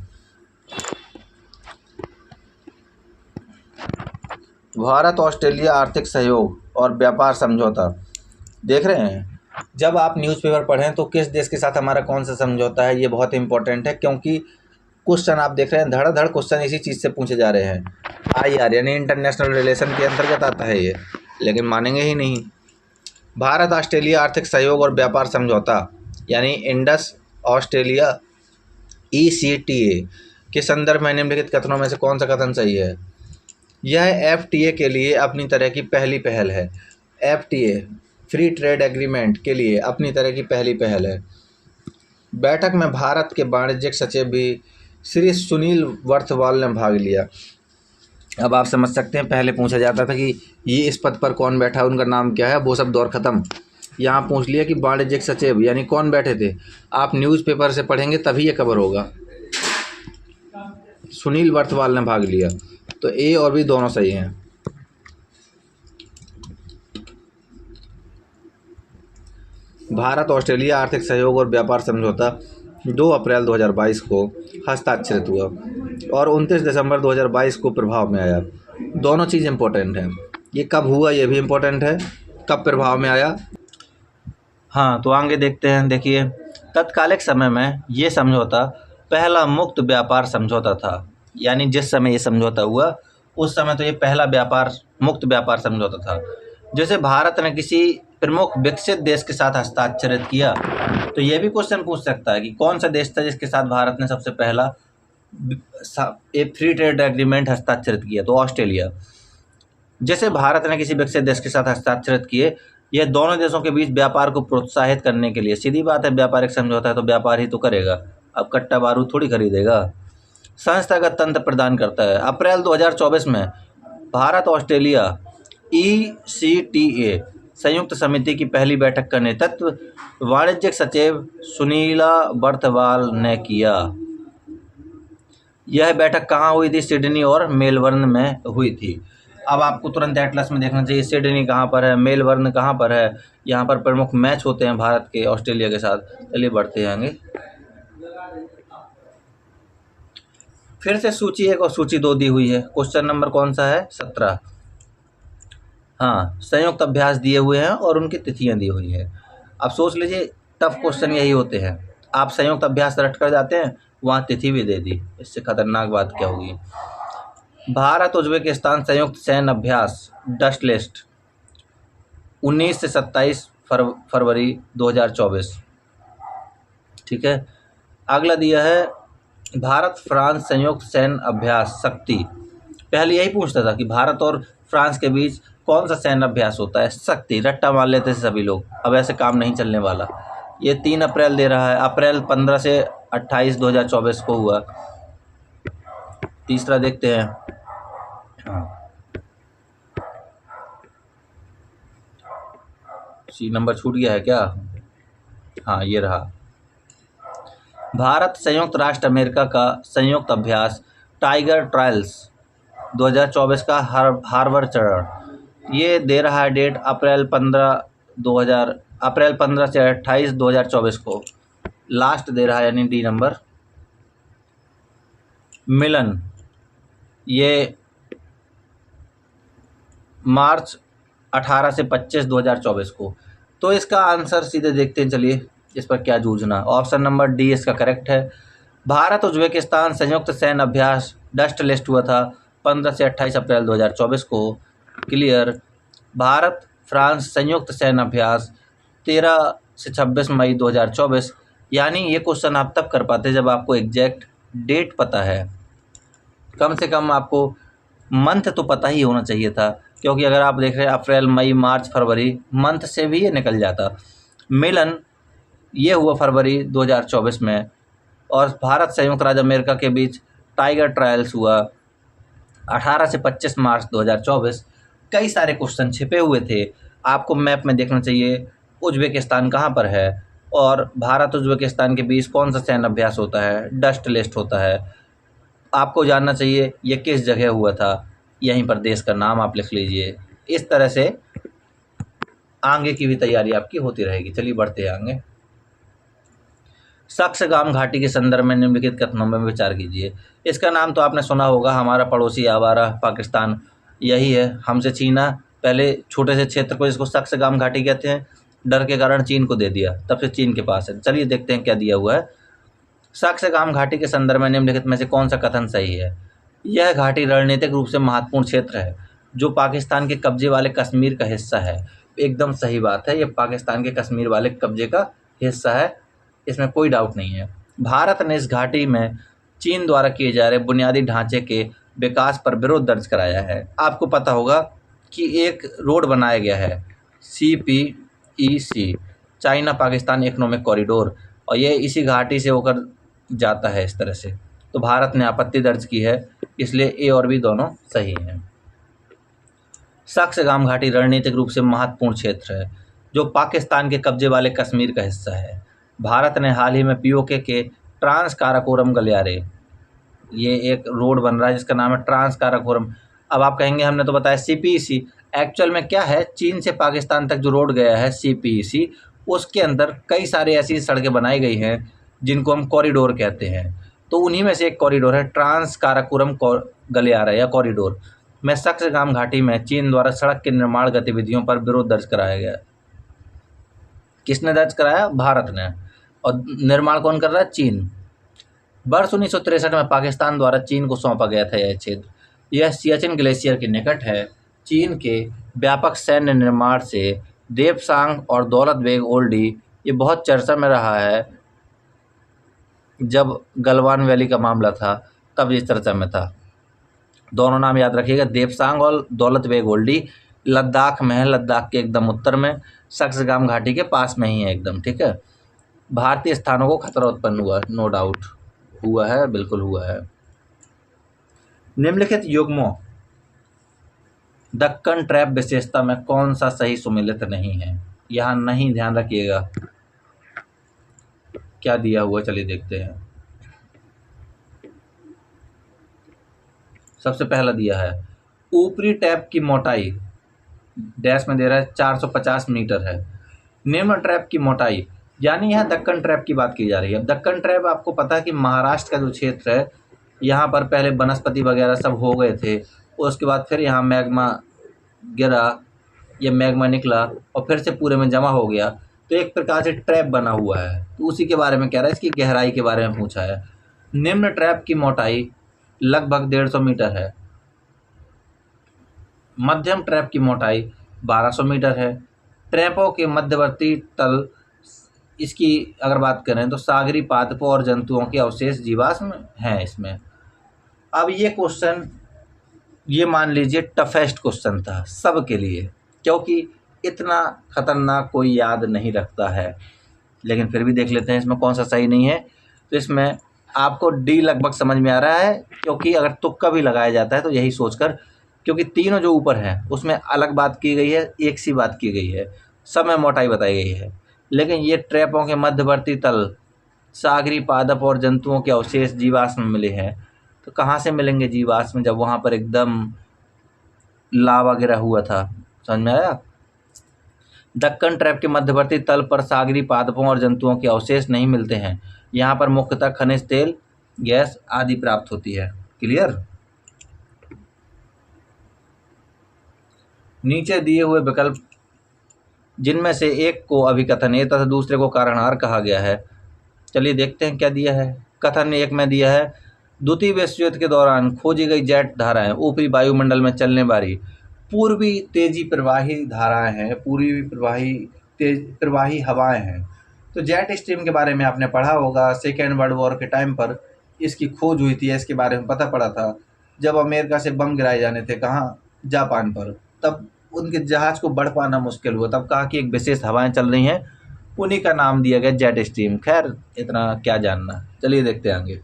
भारत ऑस्ट्रेलिया आर्थिक सहयोग और व्यापार समझौता। देख रहे हैं, जब आप न्यूज़पेपर पढ़ें तो किस देश के साथ हमारा कौन सा समझौता है, ये बहुत इंपॉर्टेंट है, क्योंकि क्वेश्चन आप देख रहे हैं धड़ाधड़ क्वेश्चन इसी चीज़ से पूछे जा रहे हैं। IR यानी इंटरनेशनल रिलेशन के अंतर्गत आता है ये, लेकिन मानेंगे ही नहीं। भारत ऑस्ट्रेलिया आर्थिक सहयोग और व्यापार समझौता यानी इंडस ऑस्ट्रेलिया ECTA के संदर्भ में निम्नलिखित कथनों में से कौन सा कथन सही है। यह FTA के लिए अपनी तरह की पहली पहल है। FTA फ्री ट्रेड एग्रीमेंट के लिए अपनी तरह की पहली पहल है। बैठक में भारत के वाणिज्यिक सचिव भी श्री सुनील वर्थवाल ने भाग लिया। अब आप समझ सकते हैं, पहले पूछा जाता था कि ये इस पद पर कौन बैठा है, उनका नाम क्या है, वो सब दौर ख़त्म। यहाँ पूछ लिया कि वाणिज्यिक सचिव यानी कौन बैठे थे। आप न्यूज़पेपर से पढ़ेंगे तभी ये कवर होगा। सुनील वर्थवाल ने भाग लिया, तो ए और बी दोनों सही हैं। भारत ऑस्ट्रेलिया आर्थिक सहयोग और व्यापार समझौता 2 अप्रैल 2022 को हस्ताक्षरित हुआ और 29 दिसंबर 2022 को प्रभाव में आया। दोनों चीज़ इम्पोर्टेंट हैं। ये कब हुआ ये भी इम्पोर्टेंट है, कब प्रभाव में आया। हाँ, तो आगे देखते हैं। देखिए, तत्कालिक समय में ये समझौता पहला मुक्त व्यापार समझौता था, यानी जिस समय ये समझौता हुआ उस समय तो ये पहला मुक्त व्यापार समझौता था, जैसे भारत ने किसी प्रमुख विकसित देश के साथ हस्ताक्षरित किया। तो ये भी क्वेश्चन पूछ सकता है कि कौन सा देश था जिसके साथ भारत ने सबसे पहला एक फ्री ट्रेड एग्रीमेंट हस्ताक्षरित किया, तो ऑस्ट्रेलिया। जैसे भारत ने किसी विकसित देश के साथ हस्ताक्षरित किए, यह दोनों देशों के बीच व्यापार को प्रोत्साहित करने के लिए, सीधी बात है व्यापारिक समझौता है तो व्यापार ही तो करेगा, अब कट्टा बारूद थोड़ी खरीदेगा। संस्थागत तंत्र प्रदान करता है। अप्रैल 2024 में भारत ऑस्ट्रेलिया ECTA संयुक्त समिति की पहली बैठक का नेतृत्व वाणिज्यिक सचिव सुनीला बर्थवाल ने किया। यह बैठक कहाँ हुई थी? सिडनी और मेलबर्न में हुई थी। अब आपको तुरंत एटलस में देखना चाहिए सिडनी कहाँ पर है, मेलबर्न कहाँ पर है। यहाँ पर प्रमुख मैच होते हैं भारत के ऑस्ट्रेलिया के साथ। चलिए बढ़ते हैं आगे। फिर से सूची 1 और सूची 2 दी हुई है। क्वेश्चन नंबर कौन सा है? 17। हाँ, संयुक्त अभ्यास दिए हुए हैं और उनकी तिथियां दी हुई है। अब सोच लीजिए, टफ क्वेश्चन यही होते हैं। आप संयुक्त अभ्यास रट कर जाते हैं, वहाँ तिथि भी दे दी, इससे खतरनाक बात क्या होगी। भारत उज्बेकिस्तान संयुक्त सैन्य अभ्यास डस्ट लिस्ट 19 से 27 फरवरी 2024। ठीक है। अगला दिया है भारत फ्रांस संयुक्त सैन्य अभ्यास शक्ति। पहले यही पूछता था कि भारत और फ्रांस के बीच कौन सा सैन्य अभ्यास होता है? शक्ति। रट्टा मार लेते थे सभी लोग, अब ऐसे काम नहीं चलने वाला। ये 3 अप्रैल दे रहा है। अप्रैल 15 से 28 2024 को हुआ। तीसरा देखते हैं। सी नंबर छूट गया है क्या? हाँ, ये रहा। भारत संयुक्त राष्ट्र अमेरिका का संयुक्त अभ्यास टाइगर ट्रायल्स 2024 का हार्बर चरण। ये दे रहा है डेट अप्रैल 15 से 28 2024 को। लास्ट दे रहा है यानी डी नंबर। मिलन ये मार्च 18 से 25 2024 को। तो इसका आंसर सीधे देखते हैं। चलिए, इस पर क्या जूझना। ऑप्शन नंबर डी इसका करेक्ट है। भारत उज्बेकिस्तान संयुक्त सैन्य अभ्यास डस्ट लिस्ट हुआ था 15 से 28 अप्रैल 2024 को। क्लियर। भारत फ्रांस संयुक्त सैन्य अभ्यास 13 से 26 मई 2024। यानी ये क्वेश्चन आप तब कर पाते जब आपको एग्जैक्ट डेट पता है। कम से कम आपको मंथ तो पता ही होना चाहिए था, क्योंकि अगर आप देख रहे हैं अप्रैल मई मार्च फरवरी, मंथ से भी ये निकल जाता। मिलन ये हुआ फरवरी 2024 में। और भारत संयुक्त राज्य अमेरिका के बीच टाइगर ट्रायल्स हुआ 18 से 25 मार्च 2024। कई सारे क्वेश्चन छिपे हुए थे। आपको मैप में देखना चाहिए उज्बेकिस्तान कहाँ पर है और भारत उज्बेकिस्तान के बीच कौन सा सैन्य अभ्यास होता है, डस्ट लिस्ट होता है। आपको जानना चाहिए ये किस जगह हुआ था, यहीं पर देश का नाम आप लिख लीजिए। इस तरह से आगे की भी तैयारी आपकी होती रहेगी। चलिए बढ़ते हैं आगे। सक्सगाम घाटी के संदर्भ में निम्नलिखित कथनों में विचार कीजिए। इसका नाम तो आपने सुना होगा, हमारा पड़ोसी आवारा पाकिस्तान यही है, हमसे छीना। पहले छोटे से क्षेत्र को जिसको सक्सगाम घाटी कहते हैं, डर के कारण चीन को दे दिया, तब से चीन के पास है। चलिए देखते हैं क्या दिया हुआ है। सक्सगाम घाटी के संदर्भ में निम्नलिखित में से कौन सा कथन सही है? यह घाटी रणनीतिक रूप से महत्वपूर्ण क्षेत्र है जो पाकिस्तान के कब्जे वाले कश्मीर का हिस्सा है। एकदम सही बात है, ये पाकिस्तान के कश्मीर वाले कब्जे का हिस्सा है, इसमें कोई डाउट नहीं है। भारत ने इस घाटी में चीन द्वारा किए जा रहे बुनियादी ढांचे के विकास पर विरोध दर्ज कराया है। आपको पता होगा कि एक रोड बनाया गया है CPEC, China Pakistan economic corridor, और ये इसी घाटी से होकर जाता है इस तरह से। तो भारत ने आपत्ति दर्ज की है, इसलिए ए और बी दोनों सही हैं। सक्सगाम घाटी रणनीतिक रूप से महत्वपूर्ण क्षेत्र है जो पाकिस्तान के कब्जे वाले कश्मीर का हिस्सा है। भारत ने हाल ही में POK के ट्रांस काराकोरम गलियारे, ये एक रोड बन रहा है जिसका नाम है ट्रांस काराकोरम। अब आप कहेंगे हमने तो बताया CPEC, एक्चुअल में क्या है, चीन से पाकिस्तान तक जो रोड गया है CPEC, उसके अंदर कई सारी ऐसी सड़कें बनाई गई हैं जिनको हम कॉरिडोर कहते हैं। तो उन्हीं में से एक कॉरिडोर है ट्रांस काराकोरम गलियारा या कॉरिडोर में सक्सगाम घाटी में चीन द्वारा सड़क के निर्माण गतिविधियों पर विरोध दर्ज कराया गया। किसने दर्ज कराया? भारत ने। और निर्माण कौन कर रहा है? चीन। वर्ष 1963 में पाकिस्तान द्वारा चीन को सौंपा गया था यह क्षेत्र। यह सियाचिन ग्लेशियर के निकट है। चीन के व्यापक सैन्य निर्माण से देपसांग और दौलत बेग ओल्डी ये बहुत चर्चा में रहा है। जब गलवान वैली का मामला था तब ये चर्चा में था। दोनों नाम याद रखिएगा, देपसांग और दौलत बेग ओल्डी। लद्दाख में है, लद्दाख के एकदम उत्तर में, सक्सगाम घाटी के पास में ही है एकदम। ठीक है। भारतीय स्थानों को खतरा उत्पन्न हुआ, नो डाउट हुआ है, बिल्कुल हुआ है। निम्नलिखित युग्मों दक्कन ट्रैप विशेषता में कौन सा सही सुमेलित नहीं है? यहाँ नहीं, ध्यान रखिएगा क्या दिया हुआ, चलिए देखते हैं। सबसे पहला दिया है ऊपरी टैप की मोटाई डैश में दे रहा है 450 मीटर है। निम्न ट्रैप की मोटाई, यानी यहाँ दक्कन ट्रैप की बात की जा रही है। दक्कन ट्रैप आपको पता है कि महाराष्ट्र का जो क्षेत्र है, यहाँ पर पहले वनस्पति वगैरह सब हो गए थे, उसके बाद फिर यहाँ मैग्मा गिरा, ये मैग्मा निकला और फिर से पूरे में जमा हो गया, तो एक प्रकार से ट्रैप बना हुआ है। तो उसी के बारे में कह रहा है, इसकी गहराई के बारे में पूछा है। निम्न ट्रैप की मोटाई लगभग 150 मीटर है। मध्यम ट्रैप की मोटाई 1200 मीटर है। ट्रैपों के मध्यवर्ती तल, इसकी अगर बात करें तो सागरी पादपों और जंतुओं के अवशेष जीवाश्म हैं इसमें। अब ये क्वेश्चन, ये मान लीजिए टफेस्ट क्वेश्चन था सबके लिए, क्योंकि इतना खतरनाक कोई याद नहीं रखता है, लेकिन फिर भी देख लेते हैं इसमें कौन सा सही नहीं है। तो इसमें आपको डी लगभग समझ में आ रहा है, क्योंकि अगर तुक्का भी लगाया जाता है तो यही सोचकर, क्योंकि तीनों जो ऊपर हैं उसमें अलग बात की गई है, एक सी बात की गई है, सब में मोटाई बताई गई है, लेकिन ये ट्रैपों के मध्यवर्ती तल, सागरी पादप और जंतुओं के अवशेष जीवाश्म मिले हैं। तो कहाँ से मिलेंगे जीवाश्म, जब वहाँ पर एकदम लावा गिरा हुआ था? समझ में आया? दक्कन ट्रैप के मध्यवर्ती तल पर सागरी पादपों और जंतुओं के अवशेष नहीं मिलते हैं। यहाँ पर मुख्यतः खनिज तेल, गैस आदि प्राप्त होती है। क्लियर? नीचे दिए हुए विकल्प जिनमें से एक को अभिकथन ए तथा दूसरे को कारणहार कहा गया है, चलिए देखते हैं क्या दिया है। कथन एक में दिया है द्वितीय विश्व युद्ध के दौरान खोजी गई जेट धाराएं ऊपरी वायुमंडल में चलने वाली पूर्वी तेजी प्रवाही धाराएं हैं, पूर्वी प्रवाही तेज प्रवाही हवाएं हैं। तो जेट स्ट्रीम के बारे में आपने पढ़ा होगा, सेकेंड वर्ल्ड वॉर के टाइम पर इसकी खोज हुई थी, इसके बारे में पता पड़ा था जब अमेरिका से बम गिराए जाने थे, कहाँ, जापान पर, तब उनके जहाज को बढ़ पाना मुश्किल हुआ, तब कहा कि एक विशेष हवाएं चल रही हैं, उन्हीं का नाम दिया गया जेट स्ट्रीम। खैर इतना क्या जानना, चलिए देखते हैं आगे।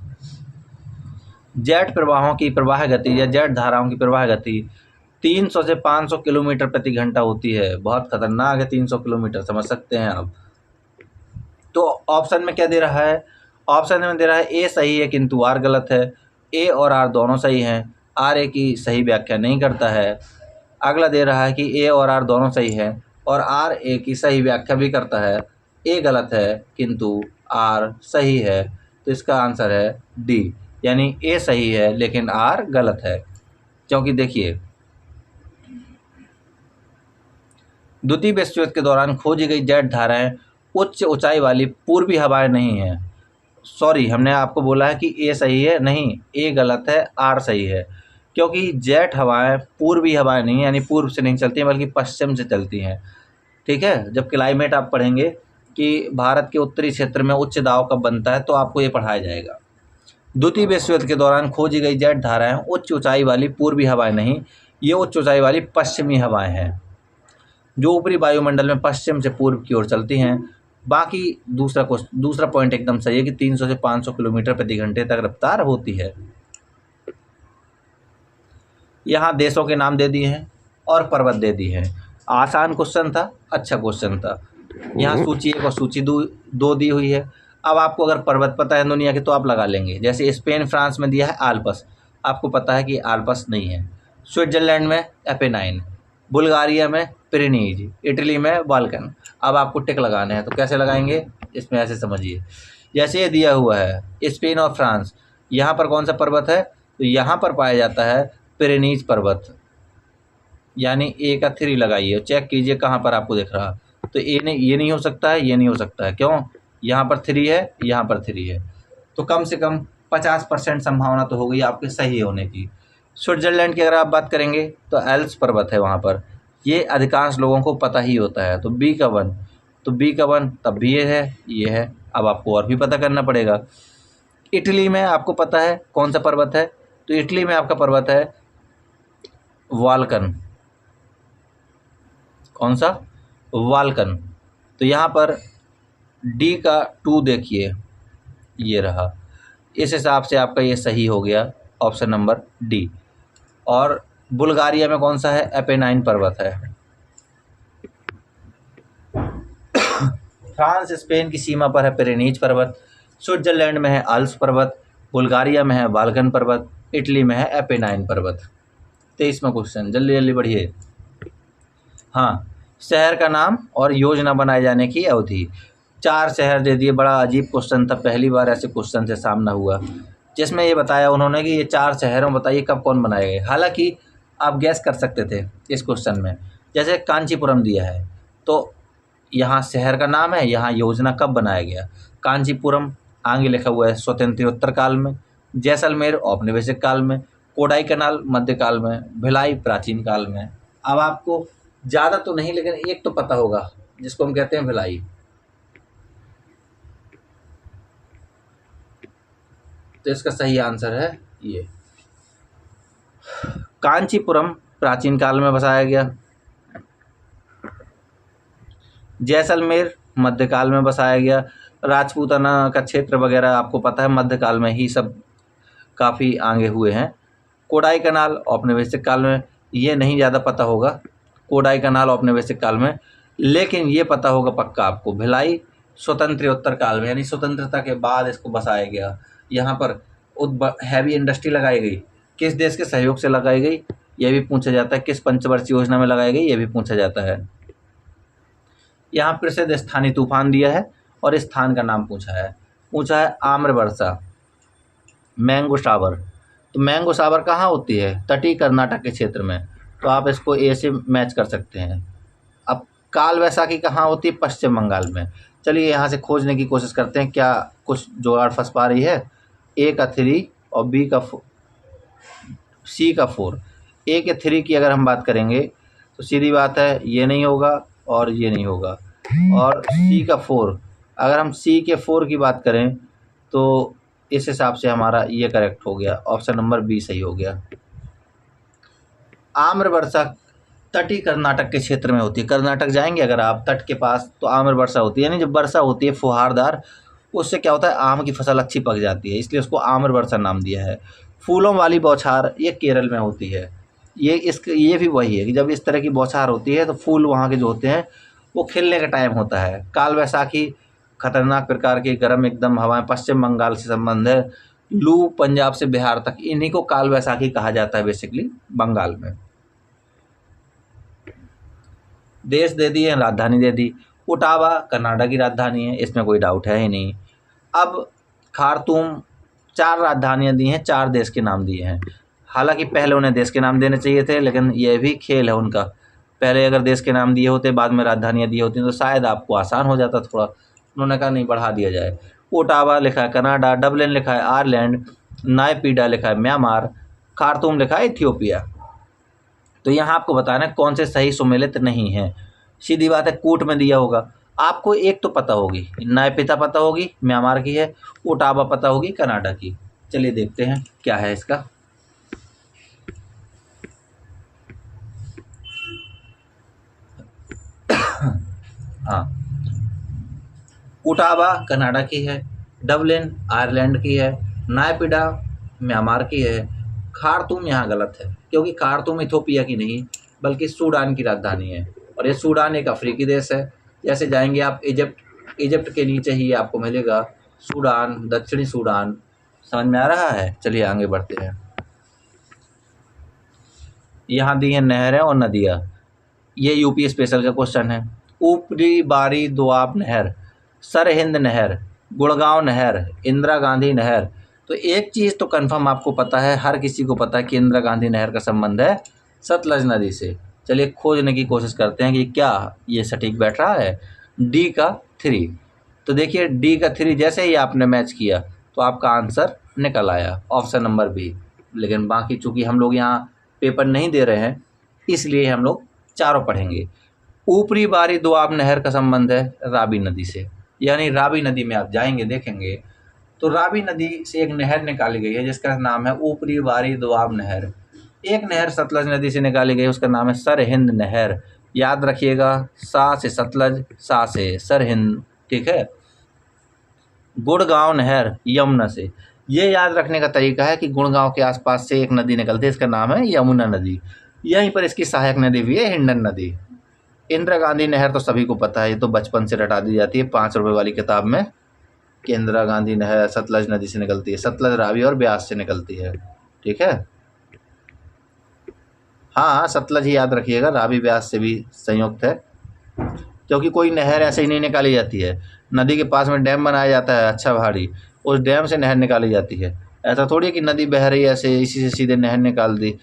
जेट प्रवाहों की प्रवाह गति या जेट धाराओं की प्रवाह गति 300 से 500 किलोमीटर प्रति घंटा होती है। बहुत खतरनाक है 300 किलोमीटर, समझ सकते हैं आप। तो ऑप्शन में क्या दे रहा है? ऑप्शन में दे रहा है ए सही है किंतु आर गलत है। ए और आर दोनों सही हैं, आर ए की सही व्याख्या नहीं करता है। अगला दे रहा है कि ए और आर दोनों सही है और आर ए की सही व्याख्या भी करता है। ए गलत है किंतु आर सही है, तो इसका आंसर है डी, यानी ए सही है लेकिन आर गलत है। क्योंकि देखिए, द्वितीय विश्व युद्ध के दौरान खोजी गई जेट धाराएं उच्च ऊंचाई वाली पूर्वी हवाएं नहीं हैं। सॉरी, हमने आपको बोला है कि ए सही है, नहीं, ए गलत है, आर सही है। क्योंकि जेट हवाएं पूर्वी हवाएं नहीं, यानी पूर्व से नहीं चलती हैं बल्कि पश्चिम से चलती हैं। ठीक है, जब क्लाइमेट आप पढ़ेंगे कि भारत के उत्तरी क्षेत्र में उच्च दाब कब बनता है, तो आपको ये पढ़ाया जाएगा। द्वितीय विश्व युद्ध के दौरान खोजी गई जेट धाराएं उच्च ऊंचाई वाली पूर्वी हवाएं नहीं, ये उच्च ऊंचाई वाली पश्चिमी हवाएं हैं जो ऊपरी वायुमंडल में पश्चिम से पूर्व की ओर चलती हैं। बाकी दूसरा पॉइंट एकदम सही है कि 300 से 500 किलोमीटर प्रति घंटे तक रफ्तार होती है। यहाँ देशों के नाम दे दिए हैं और पर्वत दे दिए हैं। आसान क्वेश्चन था, अच्छा क्वेश्चन था। यहाँ सूची 1 और सूची 2 दी हुई है। अब आपको अगर पर्वत पता है दुनिया के तो आप लगा लेंगे। जैसे स्पेन फ्रांस में दिया है आल्पस, आपको पता है कि आल्पस नहीं है। स्विट्जरलैंड में एपेनाइन, बुल्गारिया में पिरेनीज, इटली में बाल्कन। अब आपको टिक लगाने हैं, तो कैसे लगाएंगे इसमें, ऐसे समझिए। जैसे ये दिया हुआ है स्पेन और फ्रांस, यहाँ पर कौन सा पर्वत है, तो यहाँ पर पाया जाता है पिरेनीज पर्वत, यानी ए का 3 लगाइए, चेक कीजिए कहाँ पर आपको दिख रहा। तो ए नहीं, ये नहीं हो सकता है, ये नहीं हो सकता है। क्यों? यहाँ पर 3 है, यहाँ पर 3 है, तो कम से कम 50% संभावना तो हो गई आपके सही होने की। स्विट्जरलैंड की अगर आप बात करेंगे तो एल्प्स पर्वत है वहाँ पर, ये अधिकांश लोगों को पता ही होता है। तो बी का 1, तो बी का 1 तब भी ये है। अब आपको और भी पता करना पड़ेगा। इटली में आपको पता है कौन सा पर्वत है, तो इटली में आपका पर्वत है वाल्कन। कौन सा? वाल्कन। तो यहाँ पर डी का 2 देखिए, ये रहा। इस हिसाब से आपका ये सही हो गया ऑप्शन नंबर डी। और बुल्गारिया में कौन सा है? एपेनाइन पर्वत है। फ्रांस स्पेन की सीमा पर है पिरेनीज पर्वत। स्विट्जरलैंड में है आल्प्स पर्वत। बुल्गारिया में है बाल्कन पर्वत। इटली में है एपेनाइन पर्वत। 23वां क्वेश्चन, जल्दी जल्दी बढ़िए। हाँ, शहर का नाम और योजना बनाए जाने की अवधि। 4 शहर दे दिए। बड़ा अजीब क्वेश्चन था, पहली बार ऐसे क्वेश्चन से सामना हुआ जिसमें ये बताया उन्होंने कि ये 4 शहरों बताइए कब कौन बनाए गए। हालांकि आप गैस कर सकते थे इस क्वेश्चन में। जैसे कांचीपुरम दिया है तो यहाँ शहर का नाम है, यहाँ योजना कब बनाया गया। कांचीपुरम आगे लिखा हुआ है स्वतंत्रोत्तर काल में। जैसलमेर औपनिवेशिक काल में। कोडाई कनाल मध्यकाल में। भिलाई प्राचीन काल में। अब आपको ज़्यादा तो नहीं लेकिन एक तो पता होगा जिसको हम कहते हैं भिलाई। तो इसका सही आंसर है ये। कांचीपुरम प्राचीन काल में बसाया गया। जैसलमेर मध्यकाल में बसाया गया। राजपूताना का क्षेत्र वगैरह आपको पता है मध्यकाल में ही सब काफ़ी आगे हुए हैं। कोडाई कनाल औपनिवेशिक काल में, ये नहीं ज़्यादा पता होगा कोडाई कनाल औपनिवेशिक काल में, लेकिन ये पता होगा पक्का आपको भिलाई स्वतंत्रोत्तर काल में, यानी स्वतंत्रता के बाद इसको बसाया गया। यहाँ पर हैवी इंडस्ट्री लगाई गई, किस देश के सहयोग से लगाई गई ये भी पूछा जाता है। किस पंचवर्षीय योजना में लगाई गई ये भी पूछा जाता है। यहाँ प्रसिद्ध स्थानीय तूफान दिया है और इस स्थान का नाम पूछा है आम्र वर्षा, मैंगो शावर। तो मैंगो शावर कहाँ होती है? तटीय कर्नाटक के क्षेत्र में। तो आप इसको ए से मैच कर सकते हैं। अब काल वैसाखी कहाँ होती है? पश्चिम बंगाल में। चलिए यहाँ से खोजने की कोशिश करते हैं, क्या कुछ जुगाड़ फंस पा रही है। ए का 3 और बी का सी का 4। ए के 3 की अगर हम बात करेंगे तो सीधी बात है ये नहीं होगा और ये नहीं होगा। और सी का 4, अगर हम सी के 4 की बात करें तो इस हिसाब से हमारा ये करेक्ट हो गया, ऑप्शन नंबर बी सही हो गया। आम्र वर्षा तटीय कर्नाटक के क्षेत्र में होती है। कर्नाटक जाएंगे अगर आप तट के पास तो आम्र वर्षा होती है, यानी जब वर्षा होती है फुहारदार, उससे क्या होता है आम की फसल अच्छी पक जाती है, इसलिए उसको आम्र वर्षा नाम दिया है। फूलों वाली बौछार ये केरल में होती है। ये भी वही है कि जब इस तरह की बौछार होती है तो फूल वहाँ के जो होते हैं वो खिलने का टाइम होता है। काल वैसाखी खतरनाक प्रकार की गर्म एकदम हवाएं, पश्चिम बंगाल से संबंध है। लू पंजाब से बिहार तक, इन्हीं को काल वैसाखी कहा जाता है बेसिकली बंगाल में। देश दे दिए, राजधानी दे दी। ओटावा कनाडा की राजधानी है, इसमें कोई डाउट है ही नहीं। अब खार्तूम, 4 राजधानियां दी हैं, 4 देश के नाम दिए हैं। हालांकि पहले उन्हें देश के नाम देने चाहिए थे, लेकिन यह भी खेल है उनका। पहले अगर देश के नाम दिए होते बाद में राजधानियां दी होती तो शायद आपको आसान हो जाता थोड़ा। उन्होंने कहा नहीं, बढ़ा दिया जाए। ओटावा लिखा है कनाडा, डबलिन लिखा है आयरलैंड, नायपीडा लिखा है म्यांमार, खार्तूम लिखा है इथियोपिया। तो यहाँ आपको बताना है कौन से सही सुमेलित नहीं है। सीधी बात है कूट में दिया होगा, आपको एक तो पता होगी, नायपीडा पता होगी म्यांमार की है, ओटावा पता होगी कनाडा की। चलिए देखते हैं क्या है इसका। हाँ, ओटावा कनाडा की है, डबलिन आयरलैंड की है, नायपीडा म्यांमार की है, खार्तूम यहाँ गलत है क्योंकि खार्तूम इथियोपिया की नहीं बल्कि सूडान की राजधानी है, और ये सूडान एक अफ्रीकी देश है। जैसे जाएंगे आप इजिप्ट के नीचे ही आपको मिलेगा सूडान, दक्षिणी सूडान। समझ में आ रहा है? चलिए आगे बढ़ते हैं। यहाँ दी है नहरें और नदियाँ, ये यूपी स्पेशल का क्वेश्चन है। ऊपरी बारी दोआब नहर, सरहिंद नहर, गुड़गांव नहर, इंदिरा गांधी नहर। तो एक चीज़ तो कंफर्म आपको पता है, हर किसी को पता है कि इंदिरा गांधी नहर का संबंध है सतलज नदी से। चलिए खोजने की कोशिश करते हैं कि क्या ये सटीक बैठ रहा है। डी का 3, तो देखिए डी का 3 जैसे ही आपने मैच किया तो आपका आंसर निकल आया, ऑप्शन नंबर बी। लेकिन बाकी चूँकि हम लोग यहाँ पेपर नहीं दे रहे हैं इसलिए हम लोग चारों पढ़ेंगे। ऊपरी बारी दोआब नहर का संबंध है रावी नदी से, यानी रावी नदी में आप जाएंगे देखेंगे तो रावी नदी से एक नहर निकाली गई है जिसका नाम है ऊपरी बारी दोआब नहर। एक नहर सतलज नदी से निकाली गई, उसका नाम है सरहिंद नहर। याद रखिएगा, सा से सतलज, सा से सरहिंद, ठीक है। गुड़गांव नहर यमुना से, ये याद रखने का तरीका है कि गुड़गांव के आसपास से एक नदी निकलती है, इसका नाम है यमुना नदी। यहीं पर इसकी सहायक नदी भी है हिंडन नदी। इंदिरा गांधी नहर तो सभी को पता है, ये तो बचपन से रटा दी जाती है 5 रुपए वाली किताब में कि इंदिरा गांधी नहर सतलज नदी से निकलती है, सतलज, रावी और ब्यास से निकलती है। ठीक है, हाँ सतलज ही याद रखिएगा, रावी ब्यास से भी संयुक्त है, क्योंकि कोई नहर ऐसे ही नहीं निकाली जाती है। नदी के पास में डैम बनाया जाता है अच्छा भारी, उस डैम से नहर निकाली जाती है। ऐसा थोड़ी है कि नदी बह रही है ऐसे इसी से सीधे नहर निकाल दी,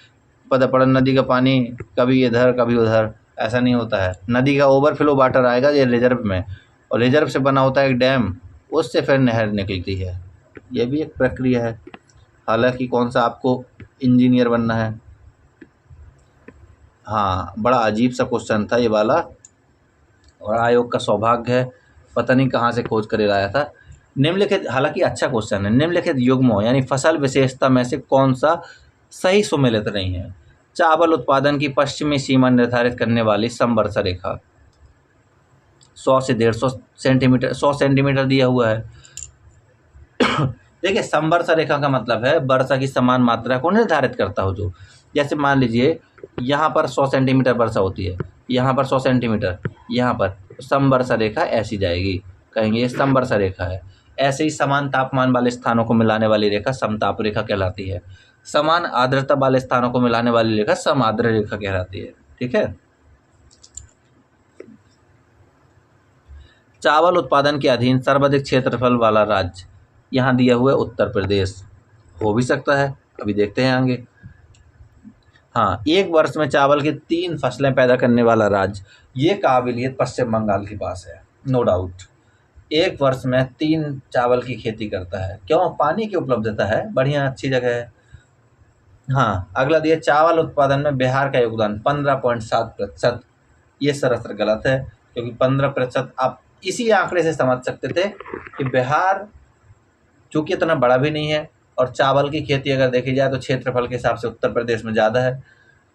पता पड़ा नदी का पानी कभी इधर कभी उधर, ऐसा नहीं होता है। नदी का ओवरफ्लो वाटर आएगा ये रिजर्व में, और रिजर्व से बना होता है एक डैम, उससे फिर नहर निकलती है। ये भी एक प्रक्रिया है। हालांकि कौन सा आपको इंजीनियर बनना है। हाँ, बड़ा अजीब सा क्वेश्चन था ये वाला, और आयोग का सौभाग्य है पता नहीं कहाँ से खोज कर लाया था। निम्नलिखित, हालांकि अच्छा क्वेश्चन है, निम्नलिखित युग्मों यानी फसल विशेषता में से कौन सा सही सुमेलित नहीं है। चावल उत्पादन की पश्चिमी सीमा निर्धारित करने वाली समवर्षा रेखा 100 से 150 सेंटीमीटर, 100 सेंटीमीटर दिया हुआ है। देखिए, समवर्षा रेखा का मतलब है वर्षा की समान मात्रा को निर्धारित करता हो जो, जैसे मान लीजिए यहाँ पर 100 सेंटीमीटर वर्षा होती है, यहाँ पर 100 सेंटीमीटर, यहाँ पर समवर्षा रेखा ऐसी जाएगी, कहेंगे ये समवर्षा रेखा है। ऐसे ही समान तापमान वाले स्थानों को मिलाने वाली रेखा समताप रेखा कहलाती है। समान आर्द्रता वाले स्थानों को मिलाने वाली रेखा समार्द्र रेखा कहलाती है। ठीक है, चावल उत्पादन के अधीन सर्वाधिक क्षेत्रफल वाला राज्य यहाँ दिया हुआ है उत्तर प्रदेश, हो भी सकता है, अभी देखते हैं आगे। हाँ, एक वर्ष में चावल की 3 फसलें पैदा करने वाला राज्य, ये काबिलियत पश्चिम बंगाल के पास है, नो डाउट। एक वर्ष में 3 चावल की खेती करता है, क्यों? पानी की उपलब्धता है, बढ़िया अच्छी जगह है। हाँ, अगला दिया चावल उत्पादन में बिहार का योगदान 15.7%। ये सरासर गलत है, क्योंकि 15% आप इसी आंकड़े से समझ सकते थे कि बिहार चूँकि इतना बड़ा भी नहीं है, और चावल की खेती अगर देखी जाए तो क्षेत्रफल के हिसाब से उत्तर प्रदेश में ज़्यादा है,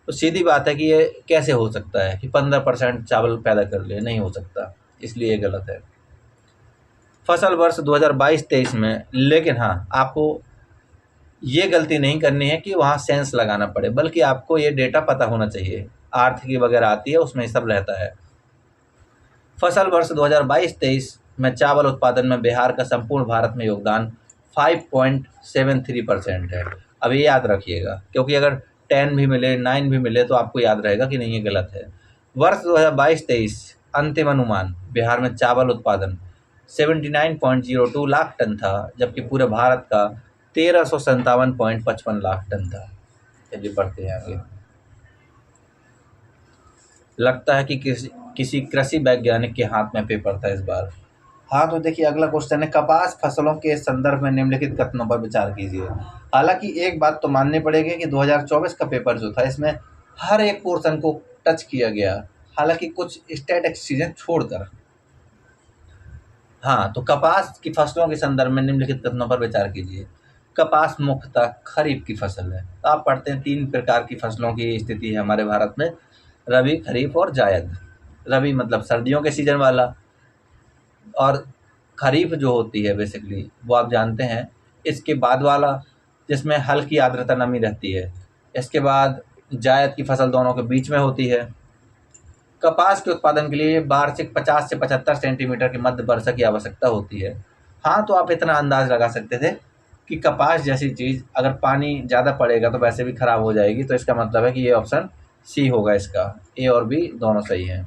तो सीधी बात है कि ये कैसे हो सकता है कि 15% चावल पैदा कर ले, नहीं हो सकता, इसलिए ये गलत है। फसल वर्ष 2022-23 में, लेकिन हाँ, आपको ये गलती नहीं करनी है कि वहाँ सेंस लगाना पड़े, बल्कि आपको ये डेटा पता होना चाहिए। आर्थिकी वगैरह आती है, उसमें सब रहता है। फसल वर्ष 2022-23 में चावल उत्पादन में बिहार का संपूर्ण भारत में योगदान 5.73% है। अब ये याद रखिएगा, क्योंकि अगर 10 भी मिले 9 भी मिले तो आपको याद रहेगा कि नहीं ये गलत है। वर्ष 2022-23 अंतिम अनुमान बिहार में चावल उत्पादन 79.02 लाख टन था, जबकि पूरे भारत का 1357.55 लाख टन था। चलिए बढ़ते हैं आगे। लगता है कि किसी कृषि वैज्ञानिक के हाथ में पेपर था इस बार। हाँ, तो देखिए अगला क्वेश्चन है, कपास फसलों के संदर्भ में निम्नलिखित कथनों पर विचार कीजिए। हालांकि एक बात तो माननी पड़ेगी कि 2024 का पेपर जो था इसमें हर एक पोर्शन को टच किया गया, हालांकि कुछ स्टैटिक्स चीज़ें छोड़कर। हाँ, तो कपास की फसलों के संदर्भ में निम्नलिखित कथनों पर विचार कीजिए। कपास मुख्यतः खरीफ की फसल है। तो आप पढ़ते हैं 3 प्रकार की फसलों की स्थिति है हमारे भारत में, रबी, खरीफ और जायद। रबी मतलब सर्दियों के सीजन वाला, और खरीफ जो होती है बेसिकली वो आप जानते हैं इसके बाद वाला, जिसमें हल्की आर्द्रता नमी रहती है। इसके बाद जायद की फसल दोनों के बीच में होती है। कपास के उत्पादन के लिए वार्षिक 50 से 75 सेंटीमीटर की मध्य वर्षा की आवश्यकता होती है। हाँ, तो आप इतना अंदाज लगा सकते थे कि कपास जैसी चीज़ अगर पानी ज़्यादा पड़ेगा तो वैसे भी ख़राब हो जाएगी, तो इसका मतलब है कि ये ऑप्शन सी होगा इसका। ए और बी दोनों सही हैं,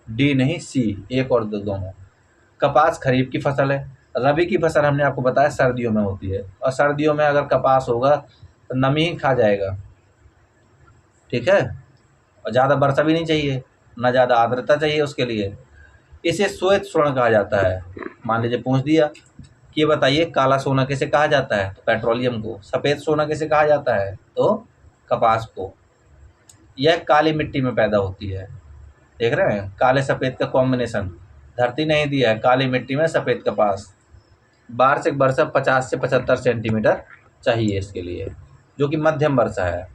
डी नहीं सी, एक और दो दोनों। कपास खरीफ की फसल है। रबी की फसल हमने आपको बताया सर्दियों में होती है, और सर्दियों में अगर कपास होगा तो नमी ही खा जाएगा। ठीक है, और ज़्यादा वर्षा भी नहीं चाहिए, ना ज़्यादा आर्द्रता चाहिए उसके लिए। इसे श्वेत स्वर्ण कहा जाता है। मान लीजिए पूछ दिया कि ये बताइए काला सोना किसे कहा जाता है, तो पेट्रोलियम को। सफ़ेद सोना किसे कहा जाता है, तो कपास को। यह काली मिट्टी में पैदा होती है। देख रहे हैं काले सफ़ेद का कॉम्बिनेशन, धरती नहीं दिया है, काली मिट्टी में सफ़ेद कपास। वार्षिक वर्षा 50 से 75 सेंटीमीटर चाहिए इसके लिए, जो कि मध्यम वर्षा है।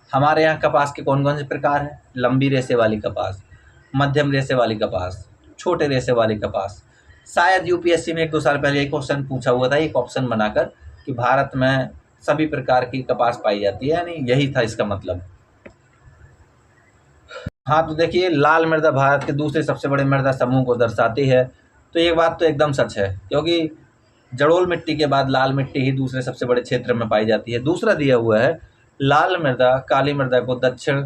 हमारे यहाँ कपास के कौन कौन से प्रकार हैं? लंबी रेशे वाली कपास, मध्यम रेशे वाली कपास, छोटे रेशे वाली कपास, शायद यूपीएससी में 1-2 साल पहले एक क्वेश्चन पूछा हुआ था, एक ऑप्शन बनाकर कि भारत में सभी प्रकार की कपास पाई जाती है, यानी यही था इसका मतलब। हाँ, तो देखिए लाल मृदा भारत के दूसरे सबसे बड़े मृदा समूह को दर्शाती है। तो ये बात तो एकदम सच है, क्योंकि जड़ोल मिट्टी के बाद लाल मिट्टी ही दूसरे सबसे बड़े क्षेत्र में पाई जाती है। दूसरा दिया हुआ है लाल मृदा काली मृदा को दक्षिण,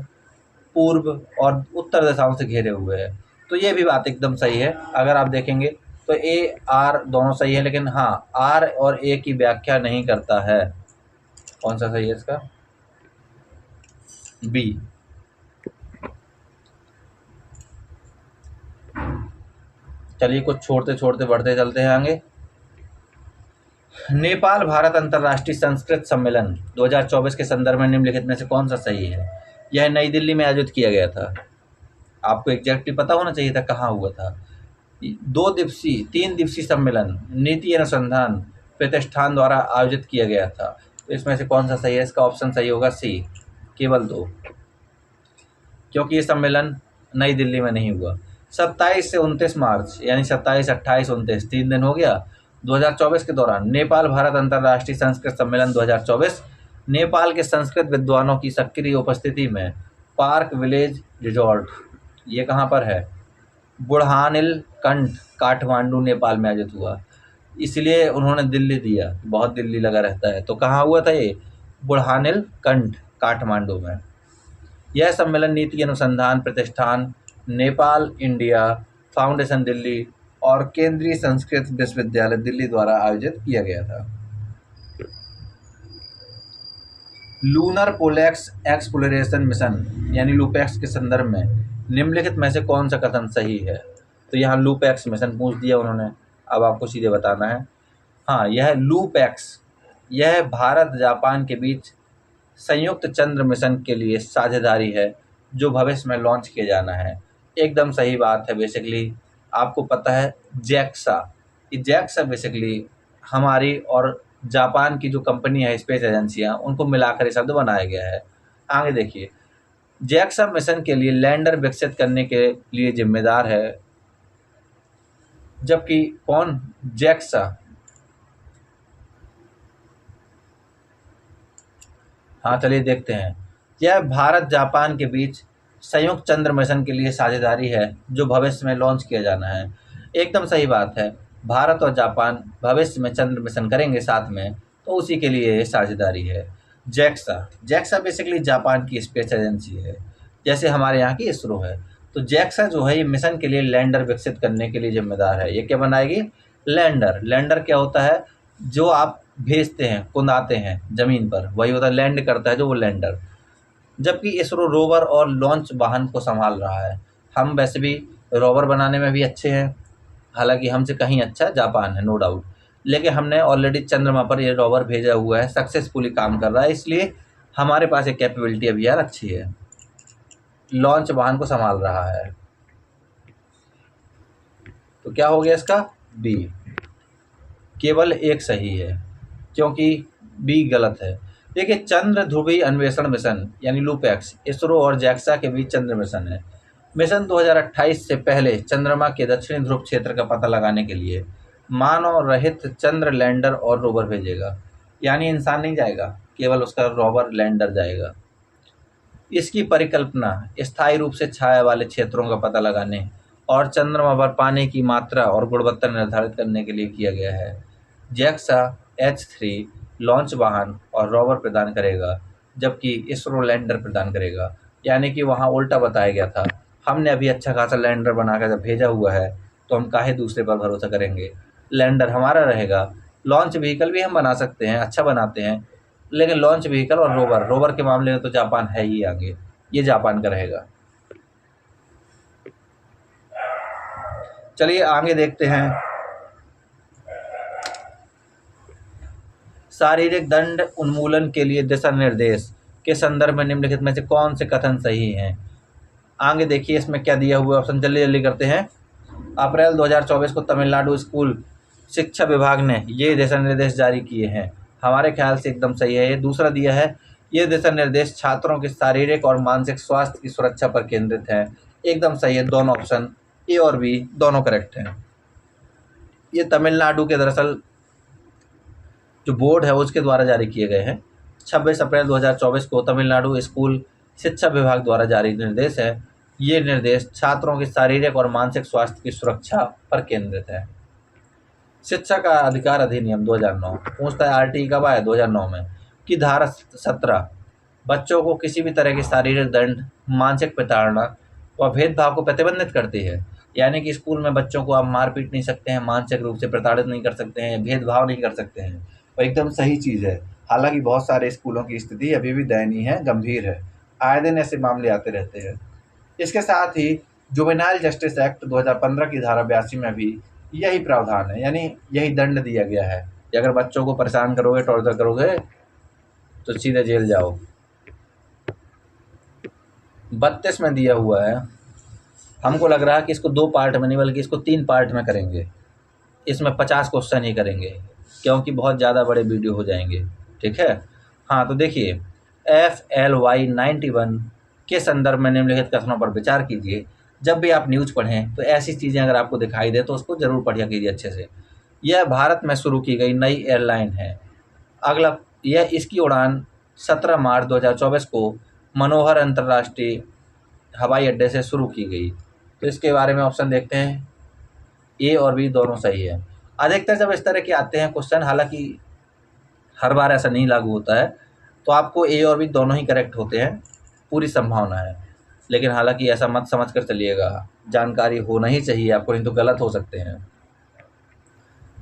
पूर्व और उत्तर दिशाओं से घेरे हुए है। तो ये भी बात एकदम सही है। अगर आप देखेंगे तो ए आर दोनों सही है, लेकिन हाँ आर और ए की व्याख्या नहीं करता है। कौन सा सही है इसका? बी। चलिए कुछ छोड़ते छोड़ते बढ़ते चलते हैं आगे। नेपाल भारत अंतर्राष्ट्रीय संस्कृत सम्मेलन 2024 के संदर्भ में निम्नलिखित में से कौन सा सही है? यह नई दिल्ली में आयोजित किया गया था। आपको एग्जैक्टली पता होना चाहिए था कहाँ हुआ था। 3 दिवसीय सम्मेलन नीति अनुसंधान प्रतिष्ठान द्वारा आयोजित किया गया था। तो इसमें से कौन सा सही है? इसका ऑप्शन सही होगा सी, केवल 2, क्योंकि ये सम्मेलन नई दिल्ली में नहीं हुआ। 27 से 29 मार्च यानी 27, 28, 29 3 दिन हो गया। 2024 के दौरान नेपाल भारत अंतर्राष्ट्रीय संस्कृत सम्मेलन 2024 नेपाल के संस्कृत विद्वानों की सक्रिय उपस्थिति में पार्क विलेज रिजॉर्ट, ये कहाँ पर है? बुढ़ानिलकंठ, काठमांडू, नेपाल में आयोजित हुआ। इसलिए उन्होंने दिल्ली दिया, बहुत दिल्ली लगा रहता है। तो कहाँ हुआ था ये? बुढ़ानिलकंठ, काठमांडू में। यह सम्मेलन नीति अनुसंधान प्रतिष्ठान, नेपाल इंडिया फाउंडेशन दिल्ली और केंद्रीय संस्कृत विश्वविद्यालय दिल्ली द्वारा आयोजित किया गया था। लूनर पोलैक्स एक्सप्लोरेशन मिशन यानी लूपैक्स के संदर्भ में निम्नलिखित में से कौन सा कथन सही है? तो यहाँ लूपैक्स मिशन पूछ दिया उन्होंने, अब आपको सीधे बताना है। हाँ, यह लूपैक्स, यह भारत जापान के बीच संयुक्त चंद्र मिशन के लिए साझेदारी है जो भविष्य में लॉन्च किया जाना है। एकदम सही बात है। बेसिकली आपको पता है जैक्सा, जैक्सा बेसिकली हमारी और जापान की जो कंपनी है स्पेस एजेंसियां, उनको मिलाकर ये शब्द बनाया गया है। आगे देखिए, जैक्सा मिशन के लिए लैंडर विकसित करने के लिए जिम्मेदार है, जबकि कौन? जैक्सा। हाँ, चलिए देखते हैं। यह भारत जापान के बीच संयुक्त चंद्र मिशन के लिए साझेदारी है जो भविष्य में लॉन्च किया जाना है। एकदम सही बात है। भारत और जापान भविष्य में चंद्र मिशन करेंगे साथ में, तो उसी के लिए ये साझेदारी है। जैक्सा, जैक्सा बेसिकली जापान की स्पेस एजेंसी है, जैसे हमारे यहाँ की इसरो है। तो जैक्सा जो है ये मिशन के लिए लैंडर विकसित करने के लिए जिम्मेदार है। ये क्या बनाएगी? लैंडर। लैंडर क्या होता है? जो आप भेजते हैं, कुंदाते हैं ज़मीन पर, वही होता है लैंड करता है जो, वो लैंडर। जबकि इसरो रोवर और लॉन्च वाहन को संभाल रहा है। हम वैसे भी रोवर बनाने में भी अच्छे हैं, हालांकि हमसे कहीं अच्छा जापान है, नो डाउट। लेकिन हमने ऑलरेडी चंद्रमा पर ये रोवर भेजा हुआ है, सक्सेसफुली काम कर रहा है, इसलिए हमारे पास एक कैपेबिलिटी अभी यार अच्छी है। लॉन्च वाहन को संभाल रहा है। तो क्या हो गया इसका? बी। केवल एक सही है, क्योंकि बी गलत है। देखिए, चंद्र ध्रुवीय अन्वेषण मिशन यानी लूपैक्स इसरो और जैक्सा के बीच चंद्र मिशन है। मिशन 2028 से पहले चंद्रमा के दक्षिणी ध्रुव क्षेत्र का पता लगाने के लिए मानव रहित चंद्र लैंडर और रोवर भेजेगा। यानी इंसान नहीं जाएगा, केवल उसका रोवर लैंडर जाएगा। इसकी परिकल्पना स्थायी रूप से छाया वाले क्षेत्रों का पता लगाने और चंद्रमा पर पानी की मात्रा और गुणवत्ता निर्धारित करने के लिए किया गया है। जैक्सा H3 लॉन्च वाहन और रोवर प्रदान करेगा, जबकि इसरो लैंडर प्रदान करेगा। यानी कि वहाँ उल्टा बताया गया था। हमने अभी अच्छा खासा लैंडर बनाकर जब भेजा हुआ है, तो हम काहे दूसरे पर भरोसा करेंगे? लैंडर हमारा रहेगा। लॉन्च व्हीकल भी हम बना सकते हैं, अच्छा बनाते हैं, लेकिन लॉन्च व्हीकल और रोवर के मामले में तो जापान है ही आगे, ये जापान का रहेगा। चलिए आगे देखते हैं। शारीरिक दंड उन्मूलन के लिए दिशा निर्देश के संदर्भ में निम्नलिखित में से कौन से कथन सही हैं? आगे देखिए इसमें क्या दिया हुआ है ऑप्शन, जल्दी जल्दी करते हैं। अप्रैल 2024 को तमिलनाडु स्कूल शिक्षा विभाग ने ये दिशा निर्देश जारी किए हैं। हमारे ख्याल से एकदम सही है। ये दूसरा दिया है, ये दिशा निर्देश छात्रों के शारीरिक और मानसिक स्वास्थ्य की सुरक्षा पर केंद्रित है। एकदम सही है। दोनों ऑप्शन ए और बी दोनों करेक्ट हैं। ये तमिलनाडु के दरअसल जो बोर्ड है उसके द्वारा जारी किए गए हैं। 26 अप्रैल 2024 को तमिलनाडु स्कूल शिक्षा विभाग द्वारा जारी निर्देश है। ये निर्देश छात्रों की शारीरिक और मानसिक स्वास्थ्य की सुरक्षा पर केंद्रित है। शिक्षा का अधिकार अधिनियम 2009 पूछता है आरटीई कब आया 2009 में कि धारा 17 बच्चों को किसी भी तरह की शारीरिक दंड, मानसिक प्रताड़ना व भेदभाव को प्रतिबंधित करती है। यानी कि स्कूल में बच्चों को आप मार पीट नहीं सकते हैं, मानसिक रूप से प्रताड़ित नहीं कर सकते हैं, भेदभाव नहीं कर सकते हैं। वो एकदम सही चीज़ है। हालांकि बहुत सारे स्कूलों की स्थिति अभी भी दयनीय है, गंभीर है। आए दिन ऐसे मामले आते रहते हैं। इसके साथ ही जुवेनाइल जस्टिस एक्ट 2015 की धारा 82 में भी यही प्रावधान है, यानी यही दंड दिया गया है कि अगर बच्चों को परेशान करोगे, टॉर्चर करोगे तो सीधे जेल जाओ। 32 में दिया हुआ है। हमको लग रहा है कि इसको 2 पार्ट में नहीं बल्कि इसको 3 पार्ट में करेंगे। इसमें 50 क्वेश्चन ही करेंगे क्योंकि बहुत ज़्यादा बड़े वीडियो हो जाएंगे। ठीक है। हाँ, तो देखिए FLY 91 के संदर्भ में निम्नलिखित कथनों पर विचार कीजिए। जब भी आप न्यूज़ पढ़ें तो ऐसी चीज़ें अगर आपको दिखाई दे तो उसको ज़रूर पढ़िया कीजिए अच्छे से। यह भारत में शुरू की गई नई एयरलाइन है। अगला, यह इसकी उड़ान 17 मार्च 2024 को मनोहर अंतर्राष्ट्रीय हवाई अड्डे से शुरू की गई। तो इसके बारे में ऑप्शन देखते हैं। ए और बी दोनों सही है। अधिकतर जब इस तरह के आते हैं क्वेश्चन, हालांकि हर बार ऐसा नहीं लागू होता है, तो आपको ए और बी दोनों ही करेक्ट होते हैं, पूरी संभावना है। लेकिन हालांकि ऐसा मत समझ कर चलिएगा, जानकारी होना ही चाहिए आपको, नहीं तो गलत हो सकते हैं।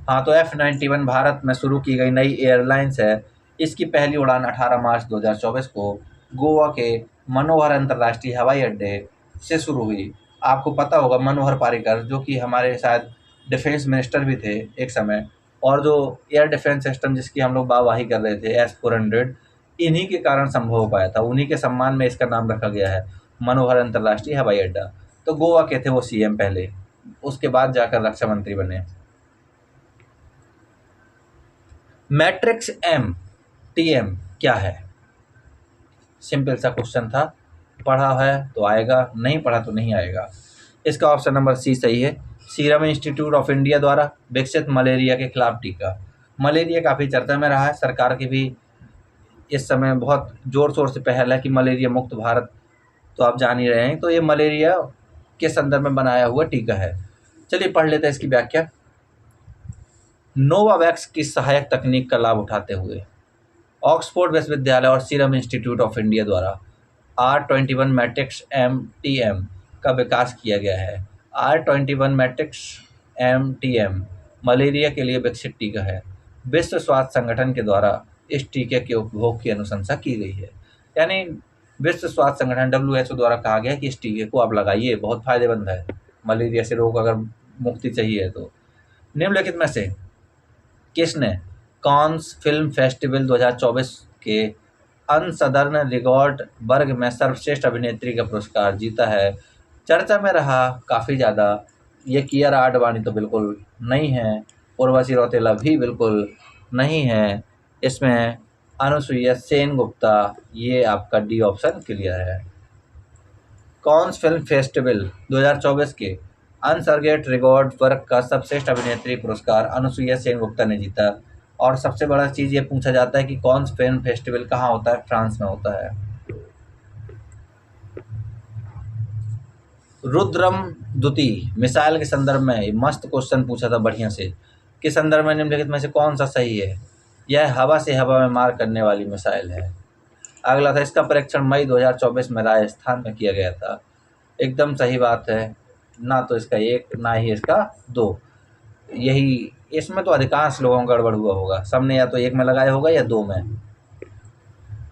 हाँ, तो F91 भारत में शुरू की गई नई एयरलाइंस है। इसकी पहली उड़ान 18 मार्च 2024 को गोवा के मनोहर अंतर्राष्ट्रीय हवाई अड्डे से शुरू हुई। आपको पता होगा मनोहर पारिकर, जो कि हमारे शायद डिफेंस मिनिस्टर भी थे एक समय, और जो एयर डिफेंस सिस्टम जिसकी हम लोग वाहवाही कर रहे थे S-400, इन्हीं के कारण संभव हो पाया था। उन्हीं के सम्मान में इसका नाम रखा गया है मनोहर अंतर्राष्ट्रीय हवाई अड्डा। तो गोवा के थे वो CM पहले, उसके बाद जाकर रक्षा मंत्री बने। मैट्रिक्स MTM क्या है? सिंपल सा क्वेश्चन था, पढ़ा है तो आएगा, नहीं पढ़ा तो नहीं आएगा। इसका ऑप्शन नंबर सी सही है। सीरम इंस्टीट्यूट ऑफ इंडिया द्वारा विकसित मलेरिया के खिलाफ टीका। मलेरिया काफ़ी चर्चा में रहा है, सरकार की भी इस समय बहुत ज़ोर शोर से पहल है कि मलेरिया मुक्त भारत, तो आप जान ही रहे हैं। तो ये मलेरिया के संदर्भ में बनाया हुआ टीका है। चलिए पढ़ लेते हैं इसकी व्याख्या। नोवावैक्स की सहायक तकनीक का लाभ उठाते हुए ऑक्सफोर्ड विश्वविद्यालय और सीरम इंस्टीट्यूट ऑफ इंडिया द्वारा R21 मैट्रिक्स MTM का विकास किया गया है। R21 मैट्रिक्स MTM मलेरिया के लिए विकसित टीका है। विश्व स्वास्थ्य संगठन के द्वारा इस टीके के उपभोग की अनुशंसा की गई है। यानी विश्व स्वास्थ्य संगठन WHO द्वारा कहा गया है कि इस टीके को आप लगाइए, बहुत फायदेमंद है। मलेरिया से रोग अगर मुक्ति चाहिए तो। निम्नलिखित में से किसने कांस फिल्म फेस्टिवल 2024 के अनसदर्न रिकॉर्ड वर्ग में सर्वश्रेष्ठ अभिनेत्री का पुरस्कार जीता है? चर्चा में रहा काफ़ी ज़्यादा। ये कियारा आडवाणी तो बिल्कुल नहीं है, उर्वशी रौतेला भी बिल्कुल नहीं है, इसमें अनुसुईया सेन गुप्ता, ये आपका डी ऑप्शन क्लियर है। कांस फिल्म फेस्टिवल 2024 के अनसर्गेट रिकॉर्ड वर्ग का सर्वश्रेष्ठ अभिनेत्री पुरस्कार अनुसुईया सेन गुप्ता ने जीता। और सबसे बड़ा चीज़ ये पूछा जाता है कि कांस फिल्म फेस्टिवल कहाँ होता है? फ्रांस में होता है। रुद्रम द्विती मिसाइल के संदर्भ में मस्त क्वेश्चन पूछा था बढ़िया से, के संदर्भ में निम्नलिखित में से कौन सा सही है? यह हवा से हवा में मार करने वाली मिसाइल है। अगला था, इसका परीक्षण मई 2024 में राजस्थान में किया गया था। एकदम सही बात है। ना तो इसका 1 ना ही इसका 2, यही इसमें तो अधिकांश लोगों का गड़बड़ हुआ होगा, सबने या तो 1 में लगाया होगा या 2 में।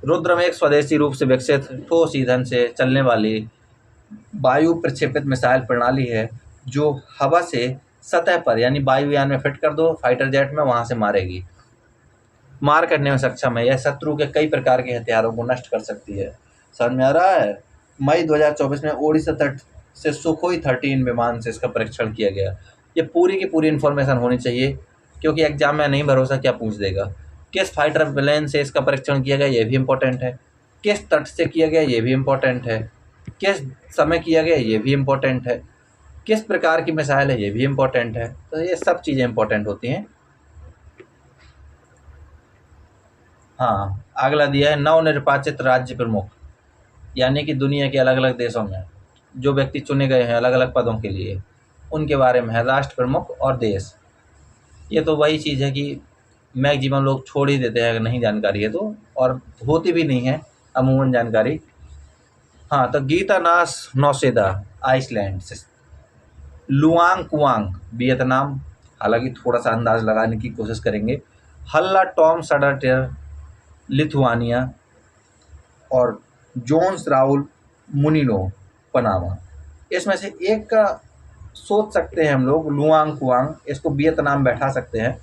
रुद्रम एक स्वदेशी रूप से विकसित ठोस ईंधन से चलने वाली वायु प्रक्षेपित मिसाइल प्रणाली है जो हवा से सतह पर यानी वायुयान में फिट कर दो फाइटर जेट में, वहां से मारेगी। मार करने में सक्षम है। यह शत्रु के कई प्रकार के हथियारों को नष्ट कर सकती है। समझ में आ रहा है? मई 2024 में ओडिशा तट से सुखोई 13 विमान से इसका परीक्षण किया गया। ये पूरी की पूरी इन्फॉर्मेशन होनी चाहिए क्योंकि एग्जाम में नहीं भरोसा क्या पूछ देगा। किस फाइटर प्लेन से इसका परीक्षण किया गया, ये भी इम्पोर्टेंट है। किस तट से किया गया, ये भी इम्पोर्टेंट है। किस समय किया गया, ये भी इम्पोर्टेंट है। किस प्रकार की मिसाइल है, ये भी इम्पोर्टेंट है। तो ये सब चीज़ें इम्पोर्टेंट होती हैं। हाँ, अगला दिया है नवनिर्वाचित राज्य प्रमुख, यानी कि दुनिया के अलग अलग देशों में जो व्यक्ति चुने गए हैं अलग अलग पदों के लिए, उनके बारे में है राष्ट्र प्रमुख और देश। ये तो वही चीज़ है कि मैक्सिमम लोग छोड़ ही देते हैं अगर नहीं जानकारी है तो, और होती भी नहीं है अमूमन जानकारी। हाँ, तो गीतानास नौसेदा आइसलैंड से, लुआंग कुआंग वियतनाम, हालांकि थोड़ा सा अंदाज लगाने की कोशिश करेंगे, हल्ला टॉम सडरटेर लिथुआनिया, और जोन्स राउल मुनिनो पनामा। इसमें से एक का सोच सकते हैं हम लोग, लुआंग कुआंग, इसको वियतनाम बैठा सकते हैं।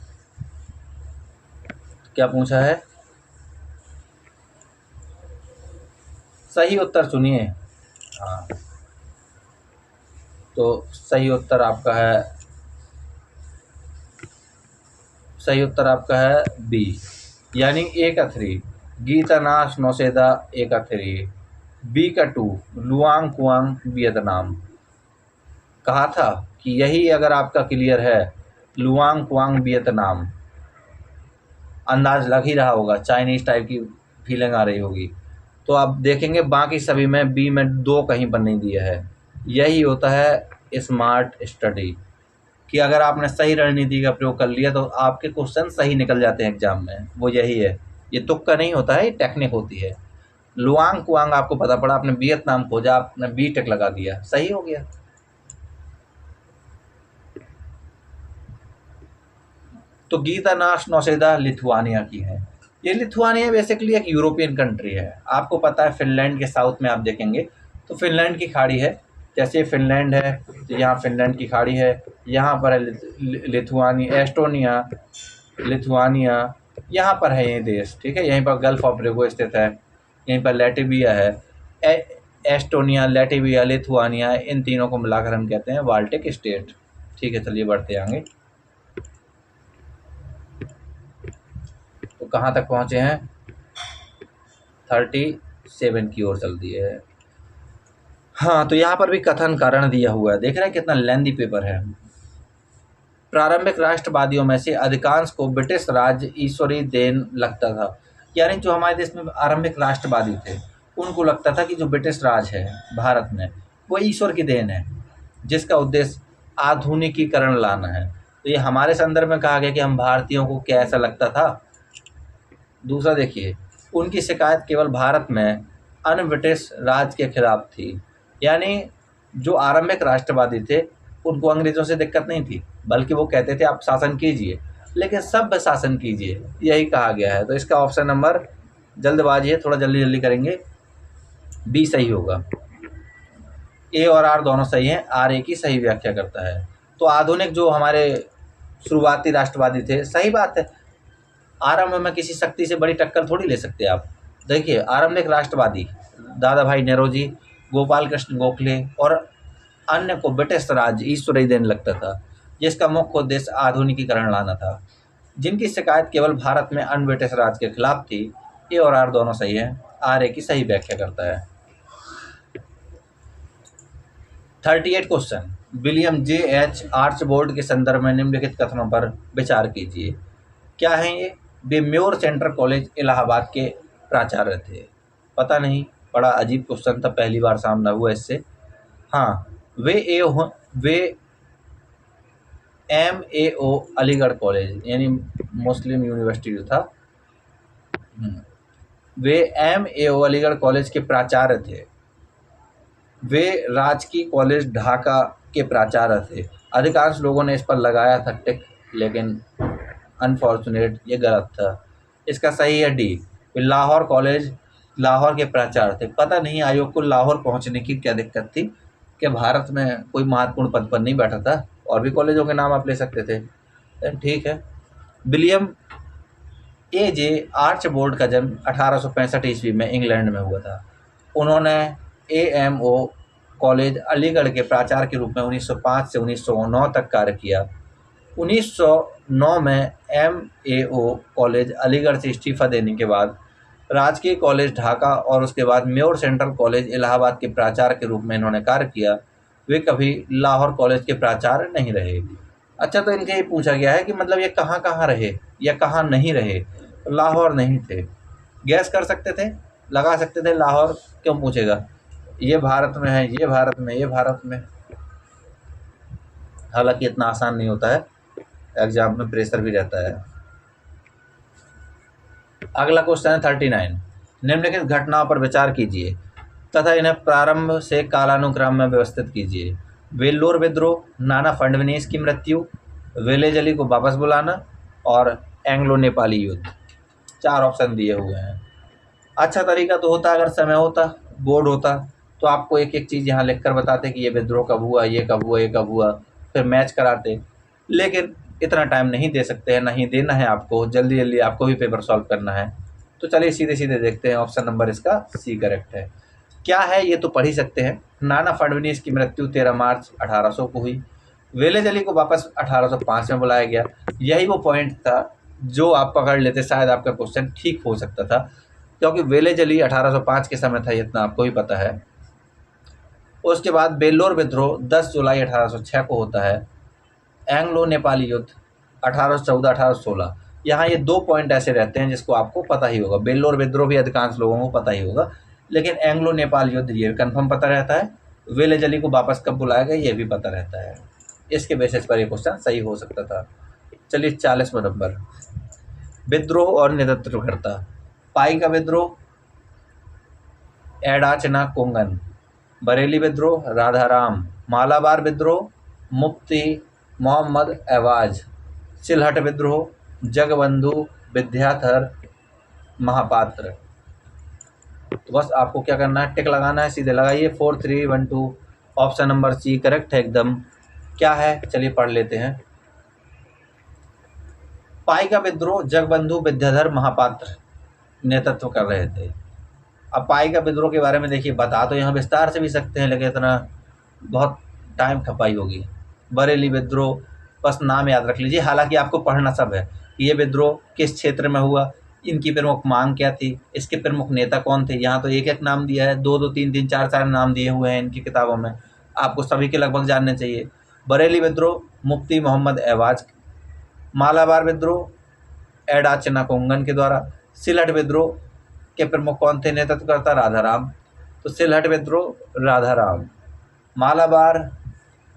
क्या पूछा है, सही उत्तर सुनिए। हाँ, तो सही उत्तर आपका है बी, यानी ए का 3, गीतानास नौसेदा ए का 3, बी का 2, लुआंग कुआंग वियतनाम। कहा था कि यही अगर आपका क्लियर है, लुआंग कुआंग वियतनाम, अंदाज लग ही रहा होगा, चाइनीज टाइप की फीलिंग आ रही होगी। तो आप देखेंगे बाकी सभी में बी में 2 कहीं पर नहीं दिया है। यही होता है स्मार्ट स्टडी, कि अगर आपने सही रणनीति का प्रयोग कर लिया तो आपके क्वेश्चन सही निकल जाते हैं एग्जाम में, वो यही है। ये तुक्का नहीं होता है, ये टेक्निक होती है। लुआंग कुआंग आपको पता पड़ा, आपने वियतनाम खोजा, आपने बी टेक लगा दिया, सही हो गया। तो गीतानास नौसेदा लिथुआनिया की है। ये लिथुआनिया बेसिकली एक यूरोपियन कंट्री है। आपको पता है फिनलैंड के साउथ में आप देखेंगे तो फिनलैंड की खाड़ी है, जैसे फिनलैंड है तो यहाँ फिनलैंड की खाड़ी है, यहाँ पर है लिथुआनिया, एस्टोनिया, लिथुआनिया, यहाँ पर है ये देश, ठीक है। यहीं पर गल्फ ऑफ रेगो स्थित है, यहीं पर लैटविया है। एस्टोनिया, लैटविया, लिथुआनिया, इन तीनों को मिलाकर हम कहते हैं बाल्टिक स्टेट, ठीक है। चलिए बढ़ते आगे, तो कहाँ तक पहुँचे हैं, 37 की ओर चल दिए है। हाँ, तो यहाँ पर भी कथन कारण दिया हुआ है, देख रहे हैं कितना लेंदी पेपर है। प्रारंभिक राष्ट्रवादियों में से अधिकांश को ब्रिटिश राज ईश्वरीय देन लगता था, यानी जो हमारे देश में आरंभिक राष्ट्रवादी थे उनको लगता था कि जो ब्रिटिश राज है भारत में वो ईश्वर की देन है, जिसका उद्देश्य आधुनिकीकरण लाना है। तो ये हमारे संदर्भ में कहा गया कि हम भारतीयों को क्या ऐसा लगता था। दूसरा देखिए, उनकी शिकायत केवल भारत में अन्य ब्रिटिश राज के खिलाफ थी, यानी जो आरंभिक राष्ट्रवादी थे उनको अंग्रेज़ों से दिक्कत नहीं थी, बल्कि वो कहते थे आप शासन कीजिए लेकिन सभ्य शासन कीजिए, यही कहा गया है। तो इसका ऑप्शन नंबर, जल्दबाजी है थोड़ा, जल्दी जल्दी करेंगे, बी सही होगा। ए और आर दोनों सही हैं, आर ए की सही व्याख्या करता है। तो आधुनिक जो हमारे शुरुआती राष्ट्रवादी थे, सही बात है, आरंभ में किसी शक्ति से बड़ी टक्कर थोड़ी ले सकते आप। देखिए आरंभिक राष्ट्रवादी दादा भाई नेहरू, गोपाल कृष्ण गोखले और अन्य को ब्रिटिश राज ईश्वरीय देन लगता था, जिसका मुख्य उद्देश्य आधुनिकीकरण लाना था, जिनकी शिकायत केवल भारत में अन्य ब्रिटिश राज के खिलाफ थी। ए और आर दोनों सही है, आर ए की सही व्याख्या करता है। 38 क्वेश्चन, विलियम जे एच आर्चबोल्ड के संदर्भ में निम्नलिखित कथनों पर विचार कीजिए। क्या है ये, वे म्योर सेंट्रल कॉलेज इलाहाबाद के प्राचार्य थे। पता नहीं, बड़ा अजीब क्वेश्चन था, पहली बार सामना हुआ इससे। हाँ, वे MAO अलीगढ़ कॉलेज, यानी मुस्लिम यूनिवर्सिटी जो था, वे MAO अलीगढ़ कॉलेज के प्राचार्य थे। वे राजकीय कॉलेज ढाका के प्राचार्य थे। अधिकांश लोगों ने इस पर लगाया था टिक, लेकिन अनफॉर्चुनेट ये गलत था। इसका सही है डी, लाहौर कॉलेज, लाहौर के प्राचार्य थे। पता नहीं आयोग को लाहौर पहुंचने की क्या दिक्कत थी कि भारत में कोई महत्वपूर्ण पद पर नहीं बैठा था, और भी कॉलेजों के नाम आप ले सकते थे, ठीक है। विलियम AJ आर्चबोल्ड का जन्म 1865 ईस्वी में इंग्लैंड में हुआ था। उन्होंने AMO कॉलेज अलीगढ़ के प्राचार्य के रूप में 1905 से 1909 तक कार्य किया। 1909 में MAO कॉलेज अलीगढ़ से इस्तीफा देने के बाद राजकीय कॉलेज ढाका और उसके बाद म्योर सेंट्रल कॉलेज इलाहाबाद के प्राचार्य के रूप में इन्होंने कार्य किया। वे कभी लाहौर कॉलेज के प्राचार्य नहीं रहे। अच्छा, तो इनके ये पूछा गया है कि मतलब ये कहाँ कहाँ रहे या कहाँ नहीं रहे। तो लाहौर नहीं थे। गैस कर सकते थे, लगा सकते थे, लाहौर क्यों पूछेगा, ये भारत में है, ये भारत में, ये भारत में। हालांकि इतना आसान नहीं होता है, एग्जाम में प्रेशर भी रहता है। अगला क्वेश्चन है 39। निम्नलिखित घटनाओं पर विचार कीजिए तथा इन्हें प्रारंभ से कालानुक्रम में व्यवस्थित कीजिए। वेल्लोर विद्रोह, नाना फडणवीस की मृत्यु, विलेज अली को वापस बुलाना और एंग्लो नेपाली युद्ध। 4 ऑप्शन दिए हुए हैं। अच्छा तरीका तो होता अगर समय होता, बोर्ड होता, तो आपको एक एक चीज़ यहाँ लिख कर बताते कि ये विद्रोह कब हुआ, ये कब हुआ, ये कब हुआ, फिर मैच कराते। लेकिन इतना टाइम नहीं दे सकते हैं, नहीं देना है आपको, जल्दी जल्दी आपको भी पेपर सॉल्व करना है। तो चलिए सीधे सीधे देखते हैं। ऑप्शन नंबर इसका सी करेक्ट है। क्या है ये तो पढ़ ही सकते हैं। नाना फडणवीस की मृत्यु 13 मार्च 1800 को हुई। विलेज अली को वापस 1805 में बुलाया गया। यही वो पॉइंट था जो आप पकड़ लेते, शायद आपका क्वेश्चन ठीक हो सकता था, क्योंकि विलेज अली 1805 के समय था, इतना आपको भी पता है। उसके बाद वेल्लोर विद्रोह 10 जुलाई 1806 को होता है। एंग्लो नेपाली युद्ध 1814 1816। यहाँ ये 2 पॉइंट ऐसे रहते हैं जिसको आपको पता ही होगा। वेल्लोर विद्रोह भी अधिकांश लोगों को पता ही होगा, लेकिन एंग्लो नेपाल युद्ध ये कन्फर्म पता रहता है। विलेज अली को वापस कब बुलाया गया ये भी पता रहता है। इसके बेसिस पर ये क्वेश्चन सही हो सकता था। चलिए 40वां नंबर, विद्रोह और नेतृत्वकर्ता। पाई का विद्रोह एडाचना कोंगन, बरेली विद्रोह राधाराम, मालाबार विद्रोह मुफ्ती मोहम्मद एवाज, सिलहट विद्रोह जगबंधु विद्याधर महापात्र। तो बस आपको क्या करना है, टिक लगाना है, सीधे लगाइए। 4 3 1 2। ऑप्शन नंबर सी करेक्ट है एकदम। क्या है चलिए पढ़ लेते हैं। पाई का विद्रोह जगबंधु विद्याधर महापात्र नेतृत्व कर रहे थे। अब पाई का विद्रोह के बारे में देखिए, बता तो यहाँ विस्तार से भी सकते हैं, लेकिन इतना बहुत टाइम खपाई होगी। बरेली विद्रोह बस नाम याद रख लीजिए, हालांकि आपको पढ़ना सब है कि ये विद्रोह किस क्षेत्र में हुआ, इनकी प्रमुख मांग क्या थी, इसके प्रमुख नेता कौन थे। यहाँ तो एक एक नाम दिया है, 2 2 3 3 4 4 नाम दिए हुए हैं इनकी किताबों में, आपको सभी के लगभग जानने चाहिए। बरेली विद्रोह मुफ्ती मोहम्मद एवाज, मालाबार विद्रोह एडाचना कोंगन के द्वारा, सिलहट विद्रोह के प्रमुख कौन थे, नेतृत्वकर्ता राधाराम। तो सिलहट विद्रोह राधाराम, मालाबार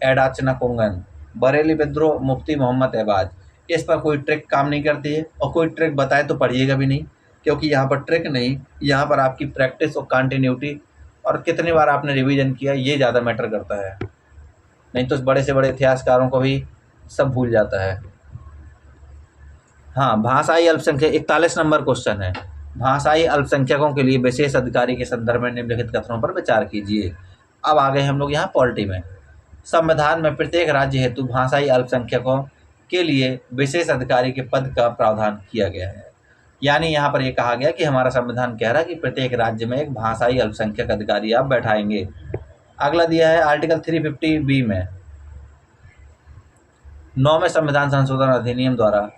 एडाचना कोंगन, बरेली विद्रोह मुफ्ती मोहम्मद एबाज। इस पर कोई ट्रिक काम नहीं करती है, और कोई ट्रिक बताए तो पढ़िएगा भी नहीं, क्योंकि यहाँ पर ट्रिक नहीं, यहाँ पर आपकी प्रैक्टिस और कंटिन्यूटी और कितनी बार आपने रिवीजन किया ये ज़्यादा मैटर करता है। नहीं तो बड़े से बड़े इतिहासकारों को भी सब भूल जाता है। हाँ, भाषाई अल्पसंख्यक 41 नंबर क्वेश्चन है। भाषाई अल्पसंख्यकों के लिए विशेष अधिकारी के संदर्भ में निम्नलिखित कथनों पर विचार कीजिए। अब आ गए हम लोग यहाँ पॉलिटी में। संविधान में प्रत्येक राज्य हेतु भाषाई अल्पसंख्यकों के लिए विशेष अधिकारी के पद का प्रावधान किया गया है। यानी यहाँ पर ये कहा गया कि हमारा संविधान कह रहा है कि प्रत्येक राज्य में एक भाषाई अल्पसंख्यक अधिकारी आप बैठाएंगे। अगला दिया है आर्टिकल 350B में 9वें संविधान संशोधन अधिनियम द्वारा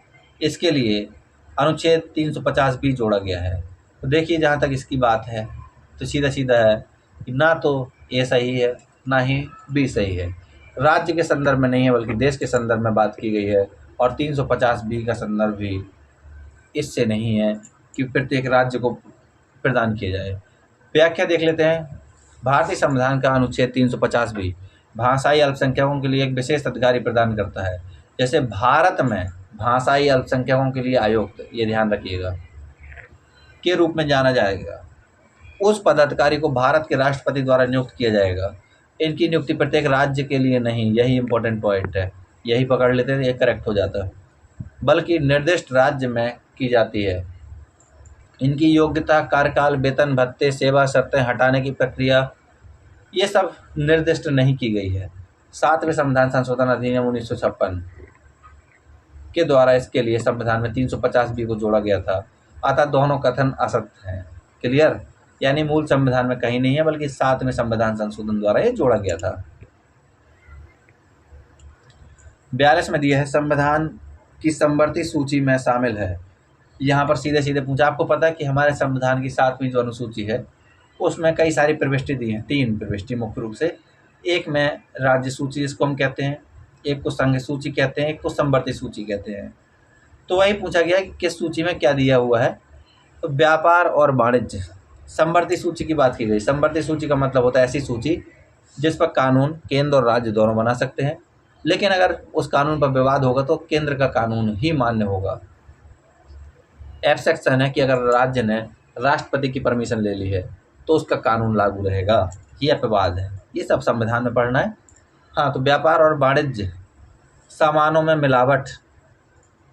इसके लिए अनुच्छेद 350B जोड़ा गया है। तो देखिए जहाँ तक इसकी बात है तो सीधा सीधा है कि ना तो ए सही है ना ही बी सही है। राज्य के संदर्भ में नहीं है बल्कि देश के संदर्भ में बात की गई है, और 350B का संदर्भ भी इससे नहीं है कि प्रत्येक राज्य को प्रदान किया जाए। व्याख्या देख लेते हैं। भारतीय संविधान का अनुच्छेद 350B भाषाई अल्पसंख्यकों के लिए एक विशेष अधिकारी प्रदान करता है। जैसे भारत में भाषाई अल्पसंख्यकों के लिए आयुक्त, ये ध्यान रखिएगा, के रूप में जाना जाएगा। उस पदाधिकारी को भारत के राष्ट्रपति द्वारा नियुक्त किया जाएगा। इनकी नियुक्ति प्रत्येक राज्य के लिए नहीं, यही इंपॉर्टेंट पॉइंट है, यही पकड़ लेते हैं, ये करेक्ट हो जाता है, बल्कि निर्दिष्ट राज्य में की जाती है। इनकी योग्यता, कार्यकाल, वेतन, भत्ते, सेवा शर्तें, हटाने की प्रक्रिया ये सब निर्दिष्ट नहीं की गई है। 7वें संविधान संशोधन अधिनियम 1956 के द्वारा इसके लिए संविधान में 350B को जोड़ा गया था। अतः दोनों कथन असत्य हैं। क्लियर? यानी मूल संविधान में कहीं नहीं है बल्कि 7वें संविधान संशोधन द्वारा ये जोड़ा गया था। 42 में दिया है संविधान की समवर्ती सूची में शामिल है। यहाँ पर सीधे सीधे पूछा। आपको पता है कि हमारे संविधान की 7वीं जो अनुसूची है उसमें कई सारी प्रविष्टि दी हैं, 3 प्रविष्टि मुख्य रूप से। एक में राज्य सूची जिसको हम कहते हैं, एक को संघ सूची कहते हैं, एक को समवर्ती सूची कहते हैं। तो वही पूछा गया कि किस सूची में क्या दिया हुआ है। तो व्यापार और वाणिज्य, समवर्ती सूची की बात की गई। समवर्ती सूची का मतलब होता है ऐसी सूची जिस पर कानून केंद्र और राज्य दोनों बना सकते हैं, लेकिन अगर उस कानून पर विवाद होगा तो केंद्र का कानून ही मान्य होगा। एक्सेप्शन है कि अगर राज्य ने राष्ट्रपति की परमिशन ले ली है तो उसका कानून लागू रहेगा, ये अपवाद है। ये सब संविधान में पढ़ना है। हाँ, तो व्यापार और वाणिज्य, सामानों में मिलावट,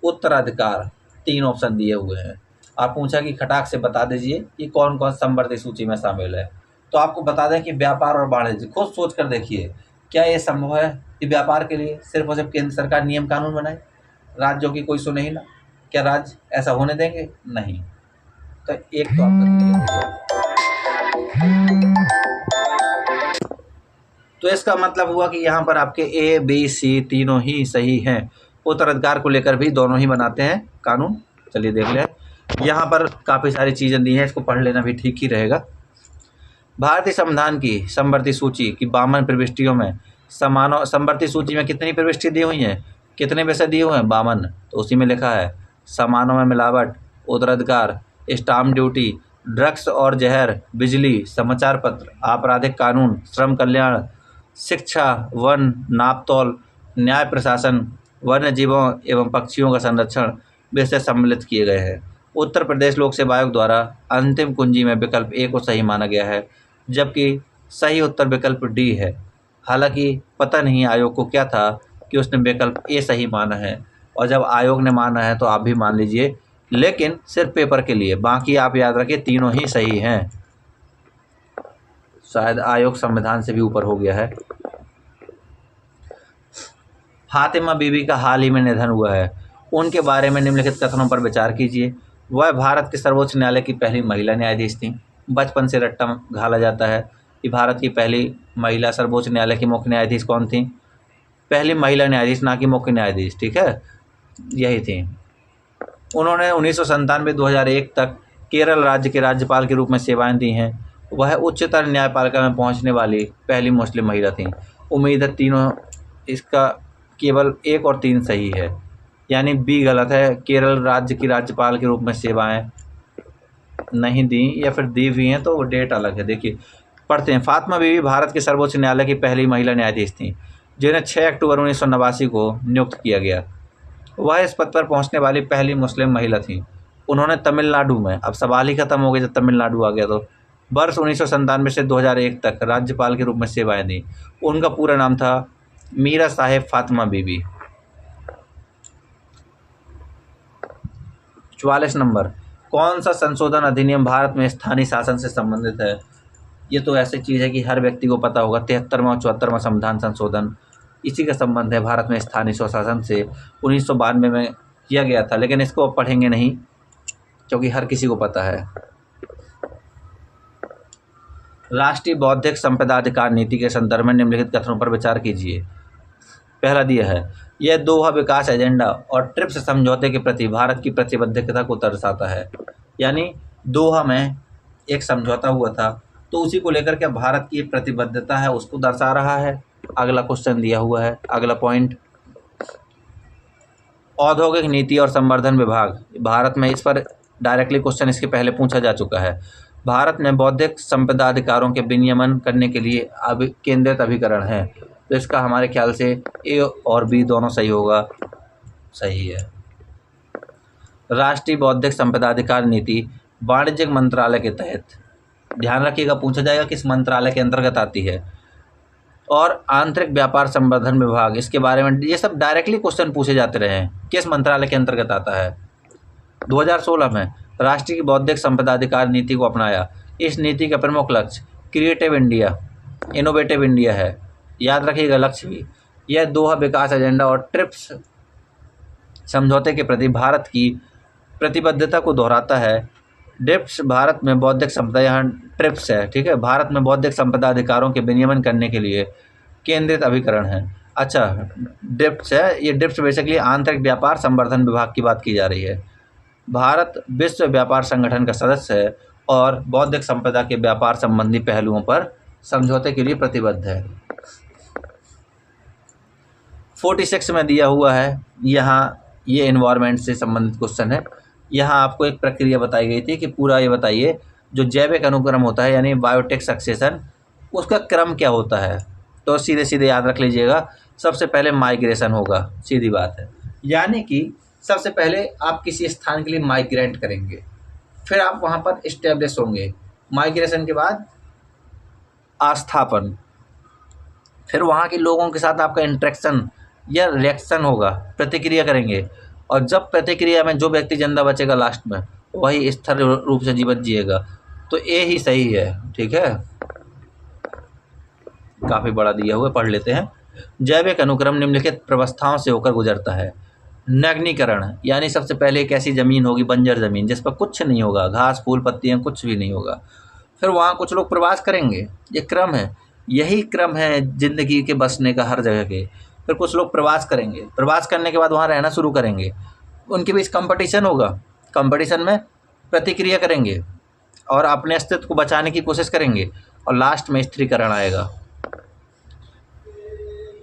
उत्तराधिकार, 3 ऑप्शन दिए हुए हैं। आप पूछा कि खटाक से बता दीजिए कि कौन कौन समवर्ती सूची में शामिल है। तो आपको बता दें कि व्यापार और वाणिज्य, खुद सोच कर देखिए क्या ये संभव है कि व्यापार के लिए सिर्फ और सिर्फ केंद्र सरकार नियम कानून बनाए, राज्यों की कोई सुने ही ना? क्या राज्य ऐसा होने देंगे? नहीं। तो एक तो आपका, तो इसका मतलब हुआ कि यहाँ पर आपके ए बी सी तीनों ही सही हैं। उत्तराधिकार को लेकर भी दोनों ही बनाते हैं कानून। चलिए देख लें, यहाँ पर काफ़ी सारी चीज़ें दी हैं, इसको पढ़ लेना भी ठीक ही रहेगा। भारतीय संविधान की समवर्ती सूची की 52 प्रविष्टियों में समवर्ती सूची में कितनी प्रविष्टि दी हुई हैं, कितने विषय दिए हुए हैं? 52। तो उसी में लिखा है सामानों में मिलावट, उत्तराधिकार, स्टाम्प ड्यूटी, ड्रग्स और जहर, बिजली, समाचार पत्र, आपराधिक कानून, श्रम कल्याण, शिक्षा, वन, नापतोल, न्याय प्रशासन, वन्य जीवों एवं पक्षियों का संरक्षण विषय सम्मिलित किए गए हैं। उत्तर प्रदेश लोक सेवा आयोग द्वारा अंतिम कुंजी में विकल्प ए को सही माना गया है, जबकि सही उत्तर विकल्प डी है। हालांकि पता नहीं आयोग को क्या था कि उसने विकल्प ए सही माना है, और जब आयोग ने माना है तो आप भी मान लीजिए, लेकिन सिर्फ पेपर के लिए, बाकी आप याद रखिए तीनों ही सही हैं। शायद आयोग संविधान से भी ऊपर हो गया है। फातिमा बीबी का हाल ही में निधन हुआ है, उनके बारे में निम्नलिखित कथनों पर विचार कीजिए। वह भारत के सर्वोच्च न्यायालय की पहली महिला न्यायाधीश थी। बचपन से रट्टा घाला जाता है कि भारत की पहली महिला सर्वोच्च न्यायालय की मुख्य न्यायाधीश कौन थी? पहली महिला न्यायाधीश, ना कि मुख्य न्यायाधीश, ठीक है, यही थी। उन्होंने 1997-2001 तक केरल राज्य के राज्यपाल के रूप में सेवाएं दी हैं। वह उच्चतर न्यायपालिका में पहुंचने वाली पहली मुस्लिम महिला थी। उम्मीद है तीनों, इसका केवल 1 और 3 सही है, यानी बी गलत है। केरल राज्य की राज्यपाल के रूप में सेवाएं नहीं दी, या फिर दी हुई हैं तो वो डेट अलग है। देखिए पढ़ते हैं। फातिमा बीबी भारत के सर्वोच्च न्यायालय की पहली महिला न्यायाधीश थी, जिन्हें 6 अक्टूबर 1989 को नियुक्त किया गया। वह इस पद पर पहुंचने वाली पहली मुस्लिम महिला थी। उन्होंने तमिलनाडु में, अब सवाल ही खत्म हो गया जब तमिलनाडु आ गया, तो वर्ष 1997 से 2001 तक राज्यपाल के रूप में सेवाएं दी। उनका पूरा नाम था मीरा साहेब फातिमा बीबी। 44 नंबर, कौन सा संशोधन अधिनियम भारत में स्थानीय शासन से संबंधित है? ये तो ऐसी चीज़ है कि हर व्यक्ति को पता होगा। 73वां और 74वां संविधान संशोधन, इसी का संबंध है भारत में स्थानीय स्वशासन से। 1992 में किया गया था, लेकिन इसको अब पढ़ेंगे नहीं क्योंकि हर किसी को पता है। राष्ट्रीय बौद्धिक संपदा अधिकार नीति के संदर्भ में निम्नलिखित कथनों पर विचार कीजिए। पहला दिया है, यह दोहा विकास एजेंडा और ट्रिप्स समझौते के प्रति भारत की प्रतिबद्धता को दर्शाता है। यानी दोहा में एक समझौता हुआ था, तो उसी को लेकर के भारत की प्रतिबद्धता है उसको दर्शा रहा है। अगला क्वेश्चन दिया हुआ है, अगला पॉइंट, औद्योगिक नीति और संवर्धन विभाग। भारत में इस पर डायरेक्टली क्वेश्चन इसके पहले पूछा जा चुका है। भारत में बौद्धिक संपदा अधिकारों के विनियमन करने के लिए केंद्रित अभिकरण है, तो इसका हमारे ख्याल से ए और बी दोनों सही होगा। सही है। राष्ट्रीय बौद्धिक संपदा अधिकार नीति वाणिज्यिक मंत्रालय के तहत, ध्यान रखिएगा पूछा जाएगा किस मंत्रालय के अंतर्गत आती है। और आंतरिक व्यापार संवर्धन विभाग, इसके बारे में ये सब डायरेक्टली क्वेश्चन पूछे जाते रहे हैं, किस मंत्रालय के अंतर्गत आता है। 2016 में राष्ट्रीय बौद्धिक संपदा अधिकार नीति को अपनाया। इस नीति का प्रमुख लक्ष्य क्रिएटिव इंडिया, इनोवेटिव इंडिया है, याद रखिएगा लक्ष्य भी। यह दोहा विकास एजेंडा और ट्रिप्स समझौते के प्रति भारत की प्रतिबद्धता को दोहराता है। ट्रिप्स भारत में बौद्धिक संपदा, यहाँ ट्रिप्स है, ठीक है, भारत में बौद्धिक संपदा अधिकारों के विनियमन करने के लिए केंद्रित अभिकरण है। अच्छा, ट्रिप्स है, ये ट्रिप्स बेसिकली आंतरिक व्यापार संवर्धन विभाग की बात की जा रही है। भारत विश्व व्यापार संगठन का सदस्य है और बौद्धिक संपदा के व्यापार संबंधी पहलुओं पर समझौते के लिए प्रतिबद्ध है। 46 में दिया हुआ है, यहाँ ये एनवायरनमेंट से संबंधित क्वेश्चन है। यहाँ आपको एक प्रक्रिया बताई गई थी कि पूरा ये बताइए जो जैविक अनुक्रम होता है यानी बायोटिक सक्सेशन, उसका क्रम क्या होता है। तो सीधे सीधे याद रख लीजिएगा, सबसे पहले माइग्रेशन होगा, सीधी बात है। यानी कि सबसे पहले आप किसी स्थान के लिए माइग्रेट करेंगे, फिर आप वहाँ पर इस्टेब्लिश होंगे। माइग्रेशन के बाद आस्थापन, फिर वहाँ के लोगों के साथ आपका इंटरेक्शन या रिएक्शन होगा, प्रतिक्रिया करेंगे। और जब प्रतिक्रिया में जो व्यक्ति जिंदा बचेगा लास्ट में, वही स्थिर रूप से जीवन जिएगा। तो ए ही सही है, ठीक है। काफ़ी बड़ा दिया हुआ, पढ़ लेते हैं। जैविक अनुक्रम निम्नलिखित व्यवस्थाओं से होकर गुजरता है। नग्नीकरण, यानी सबसे पहले एक ऐसी ज़मीन होगी, बंजर ज़मीन, जिस पर कुछ नहीं होगा, घास फूल पत्तियाँ कुछ भी नहीं होगा। फिर वहाँ कुछ लोग प्रवास करेंगे, ये क्रम है, यही क्रम है ज़िंदगी के बसने का हर जगह के। फिर कुछ लोग प्रवास करेंगे, प्रवास करने के बाद वहाँ रहना शुरू करेंगे, उनके बीच कंपटीशन होगा, कंपटीशन में प्रतिक्रिया करेंगे और अपने अस्तित्व को बचाने की कोशिश करेंगे, और लास्ट में स्त्रीकरण आएगा।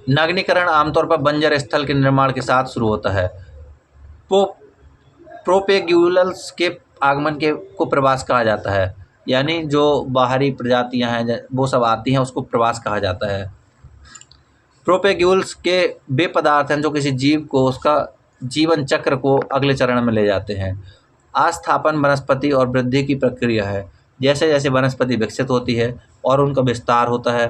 नगरीकरण आमतौर पर बंजर स्थल के निर्माण के साथ शुरू होता है। प्रोपेग्यूल्स के आगमन को प्रवास कहा जाता है, यानी जो बाहरी प्रजातियां हैं वो सब आती हैं, उसको प्रवास कहा जाता है। प्रोपेग्यूल्स के वे पदार्थ हैं जो किसी जीव को उसका जीवन चक्र को अगले चरण में ले जाते हैं। आस्थापन वनस्पति और वृद्धि की प्रक्रिया है। जैसे जैसे वनस्पति विकसित होती है और उनका विस्तार होता है,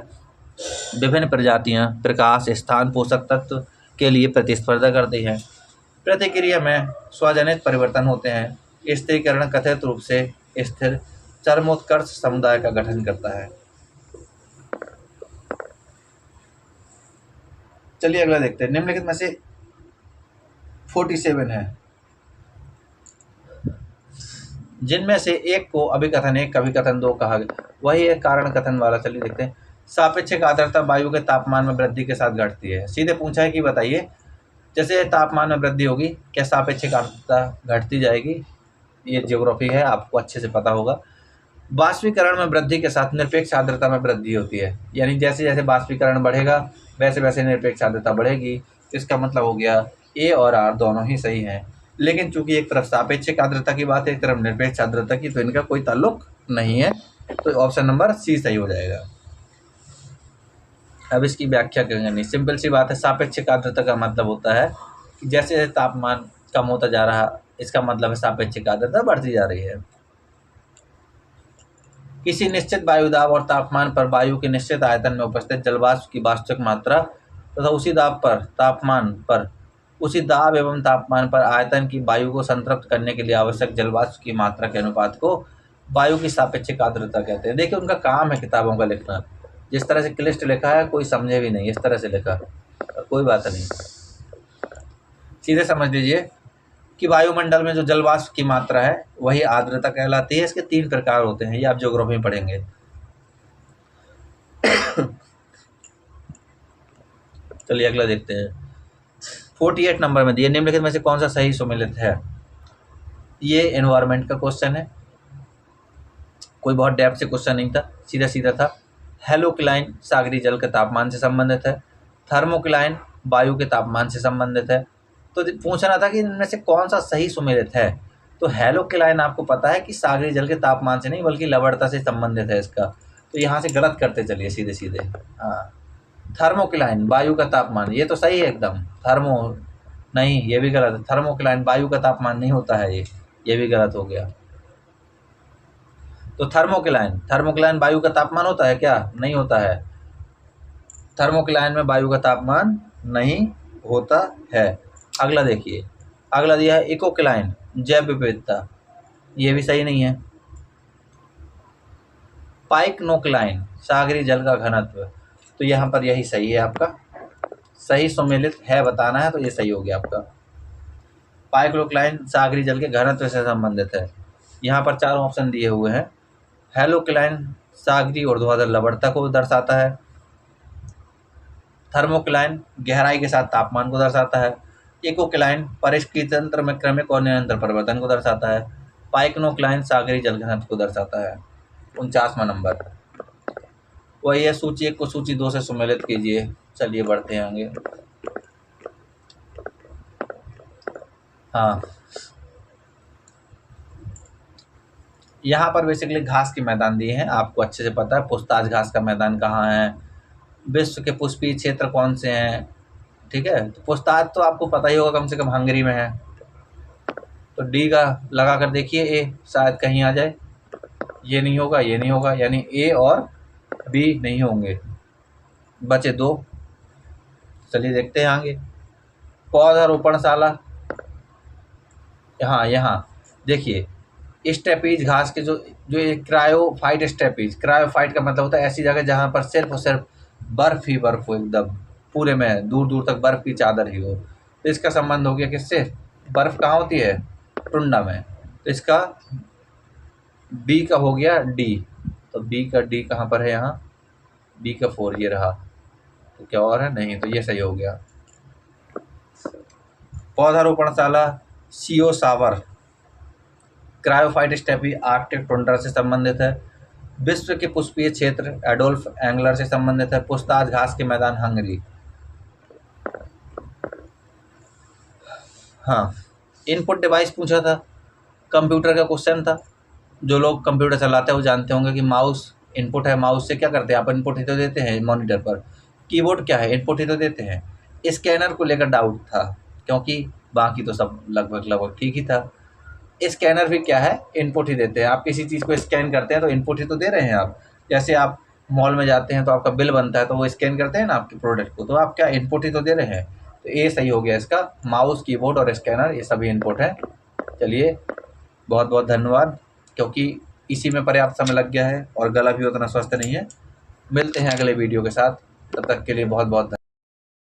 विभिन्न प्रजातियां प्रकाश, स्थान, पोषक तत्व के लिए प्रतिस्पर्धा करती हैं। प्रतिक्रिया में स्वजनित परिवर्तन होते हैं। स्त्रीकरण कथित रूप से स्थिर चरमोत्कर्ष समुदाय का गठन करता है। चलिए अगला देखते हैं। निम्नलिखित में से 47 है, जिनमें से एक को अभिकथन 1, अभिकथन 2 कहा गया, वही है कारण कथन वाला। चलिए देखते हैं। सापेक्षिक आर्द्रता वायु के तापमान में वृद्धि के साथ घटती है। सीधे पूछा है कि बताइए, जैसे तापमान में वृद्धि होगी क्या सापेक्षिक आर्द्रता घटती जाएगी? ये ज्योग्राफी है, आपको अच्छे से पता होगा। बाष्पीकरण में वृद्धि के साथ निरपेक्ष आर्द्रता में वृद्धि होती है, यानी जैसे जैसे बाष्पीकरण बढ़ेगा वैसे वैसे निरपेक्ष आर्द्रता बढ़ेगी। इसका मतलब हो गया ए और आर दोनों ही सही हैं, लेकिन चूंकि एक तरफ सापेक्षिक आर्द्रता की बात है, एक तरफ निरपेक्ष आर्द्रता की, तो इनका कोई ताल्लुक नहीं है। तो ऑप्शन नंबर सी सही हो जाएगा। अब इसकी व्याख्या करेंगे। सिंपल सी बात है, सापेक्षिक आर्द्रता का मतलब होता है कि जैसे जैसे तापमान कम होता जा रहा, इसका मतलब है सापेक्षिक आर्द्रता बढ़ती जा रही है। किसी निश्चित वायु दाब और तापमान पर वायु के निश्चित आयतन में उपस्थित जलवाष्प की वास्तविक मात्रा तथा उसी दाब एवं तापमान पर आयतन की वायु को संतृप्त करने के लिए आवश्यक जलवाष्प की मात्रा के अनुपात को वायु की सापेक्षिक आर्द्रता कहते हैं। देखिए, उनका काम है किताबों का लिखना। जिस तरह से क्लिष्ट लिखा है कोई समझे भी नहीं, इस तरह से लिखा, कोई बात नहीं, सीधे समझ लीजिए कि वायुमंडल में जो जलवाष्प की मात्रा है वही आर्द्रता कहलाती है। इसके 3 प्रकार होते हैं, ये आप ज्योग्राफी में पढ़ेंगे। चलिए अगला देखते हैं। 48 नंबर में दिए निम्नलिखित में से कौन सा सही सुमेलित है? ये एनवायरनमेंट का क्वेश्चन है, कोई बहुत डेप्थ से क्वेश्चन नहीं था, सीधा सीधा था। हेलोक्लाइन सागरी जल के तापमान से संबंधित है, थर्मोक्लाइन वायु के तापमान से संबंधित है। तो पूछना था कि इनमें से कौन सा सही सुमेलित है। तो हेलोक्लाइन आपको पता है कि सागरी जल के तापमान से नहीं बल्कि लवणता से संबंधित है इसका, तो यहाँ से गलत करते चलिए सीधे सीधे। हाँ, थर्मोक्लाइन वायु का तापमान, ये तो सही है एकदम। थर्मो नहीं, ये भी गलत है। थर्मोक्लाइन वायु का तापमान नहीं होता है, ये भी गलत हो गया। तो थर्मोक्लाइन वायु का तापमान होता है क्या? नहीं होता है। थर्मोक्लाइन में वायु का तापमान नहीं होता है। अगला देखिए, अगला दिया है इकोक्लाइन जैव विविधता, ये भी सही नहीं है। पाइक्नोक्लाइन सागरी जल का घनत्व, तो यहाँ पर यही सही है आपका। सही सुमेलित है बताना है तो ये सही हो गया आपका। पाइक्नोक्लाइन सागरी जल के घनत्व से संबंधित है। यहाँ पर 4 ऑप्शन दिए हुए हैं। हेलोक्लाइन सागरी ऊर्ध्वाधर लवणता को दर्शाता है। थर्मोक्लाइन गहराई के साथ तापमान को दर्शाता है। इकोक्लाइन परिष्कृत तंत्र में क्रमिक और निरंतर परिवर्तन को दर्शाता है। पाइक्नोक्लाइन सागरी जल घनत्व को दर्शाता है। 49वां नंबर वही है। सूची 1 को सूची 2 से सुमेलित कीजिए। चलिए बढ़ते हैं आगे। हाँ, यहाँ पर बेसिकली घास के मैदान दिए हैं, आपको अच्छे से पता है पुछताछ घास का मैदान कहाँ है, विश्व के पुष्पीय क्षेत्र कौन से हैं, ठीक है। तो पूछताछ तो आपको पता ही होगा, कम से कम हंगरी में है। तो डी का लगा कर देखिए, ए शायद कहीं आ जाए, ये नहीं होगा, ये नहीं होगा, यानी ए और बी नहीं होंगे, बचे दो। चलिए देखते हैं आगे। पौधारोपणशाला, यहाँ देखिए स्टेपीज घास के जो जो ये क्रायोफाइट स्टेपीज, क्रायोफाइट का मतलब होता है ऐसी जगह जहाँ पर सिर्फ और सिर्फ बर्फ ही बर्फ हो, एकदम पूरे में दूर दूर तक बर्फ की चादर ही हो। तो इसका संबंध हो गया किससे? बर्फ कहाँ होती है? टुंडा में। तो इसका बी का हो गया डी, तो बी का डी कहाँ पर है? यहाँ बी का 4 ये रहा। तो क्या और है? नहीं, तो ये सही हो गया। पौधारोपणशाला सीओ सावर, क्रायोफाइट स्टेपी आर्कटिक टुंड्रा से संबंधित है। विश्व के पुष्पीय क्षेत्र एडोल्फ एंगलर से संबंधित है। पूछताछ घास के मैदान हंगरी। हाँ, इनपुट डिवाइस पूछा था, कंप्यूटर का क्वेश्चन था। जो लोग कंप्यूटर चलाते हैं वो जानते होंगे कि माउस इनपुट है। माउस से क्या करते हैं आप? इनपुट ही तो देते हैं मॉनिटर पर। कीबोर्ड क्या है? इनपुट ही तो देते हैं। स्कैनर को लेकर डाउट था, क्योंकि बाकी तो सब लगभग ठीक ही था। स्कैनर भी क्या है? इनपुट ही देते हैं। आप किसी चीज़ को स्कैन करते हैं तो इनपुट ही तो दे रहे हैं आप। जैसे आप मॉल में जाते हैं तो आपका बिल बनता है तो वो स्कैन करते हैं ना आपके प्रोडक्ट को, तो आप क्या इनपुट ही तो दे रहे हैं। तो ये सही हो गया इसका। माउस, कीबोर्ड और स्कैनर ये सभी इनपुट है। चलिए बहुत बहुत धन्यवाद, क्योंकि इसी में पर्याप्त समय लग गया है और गला भी उतना स्वस्थ नहीं है। मिलते हैं अगले वीडियो के साथ, तब तक के लिए बहुत बहुत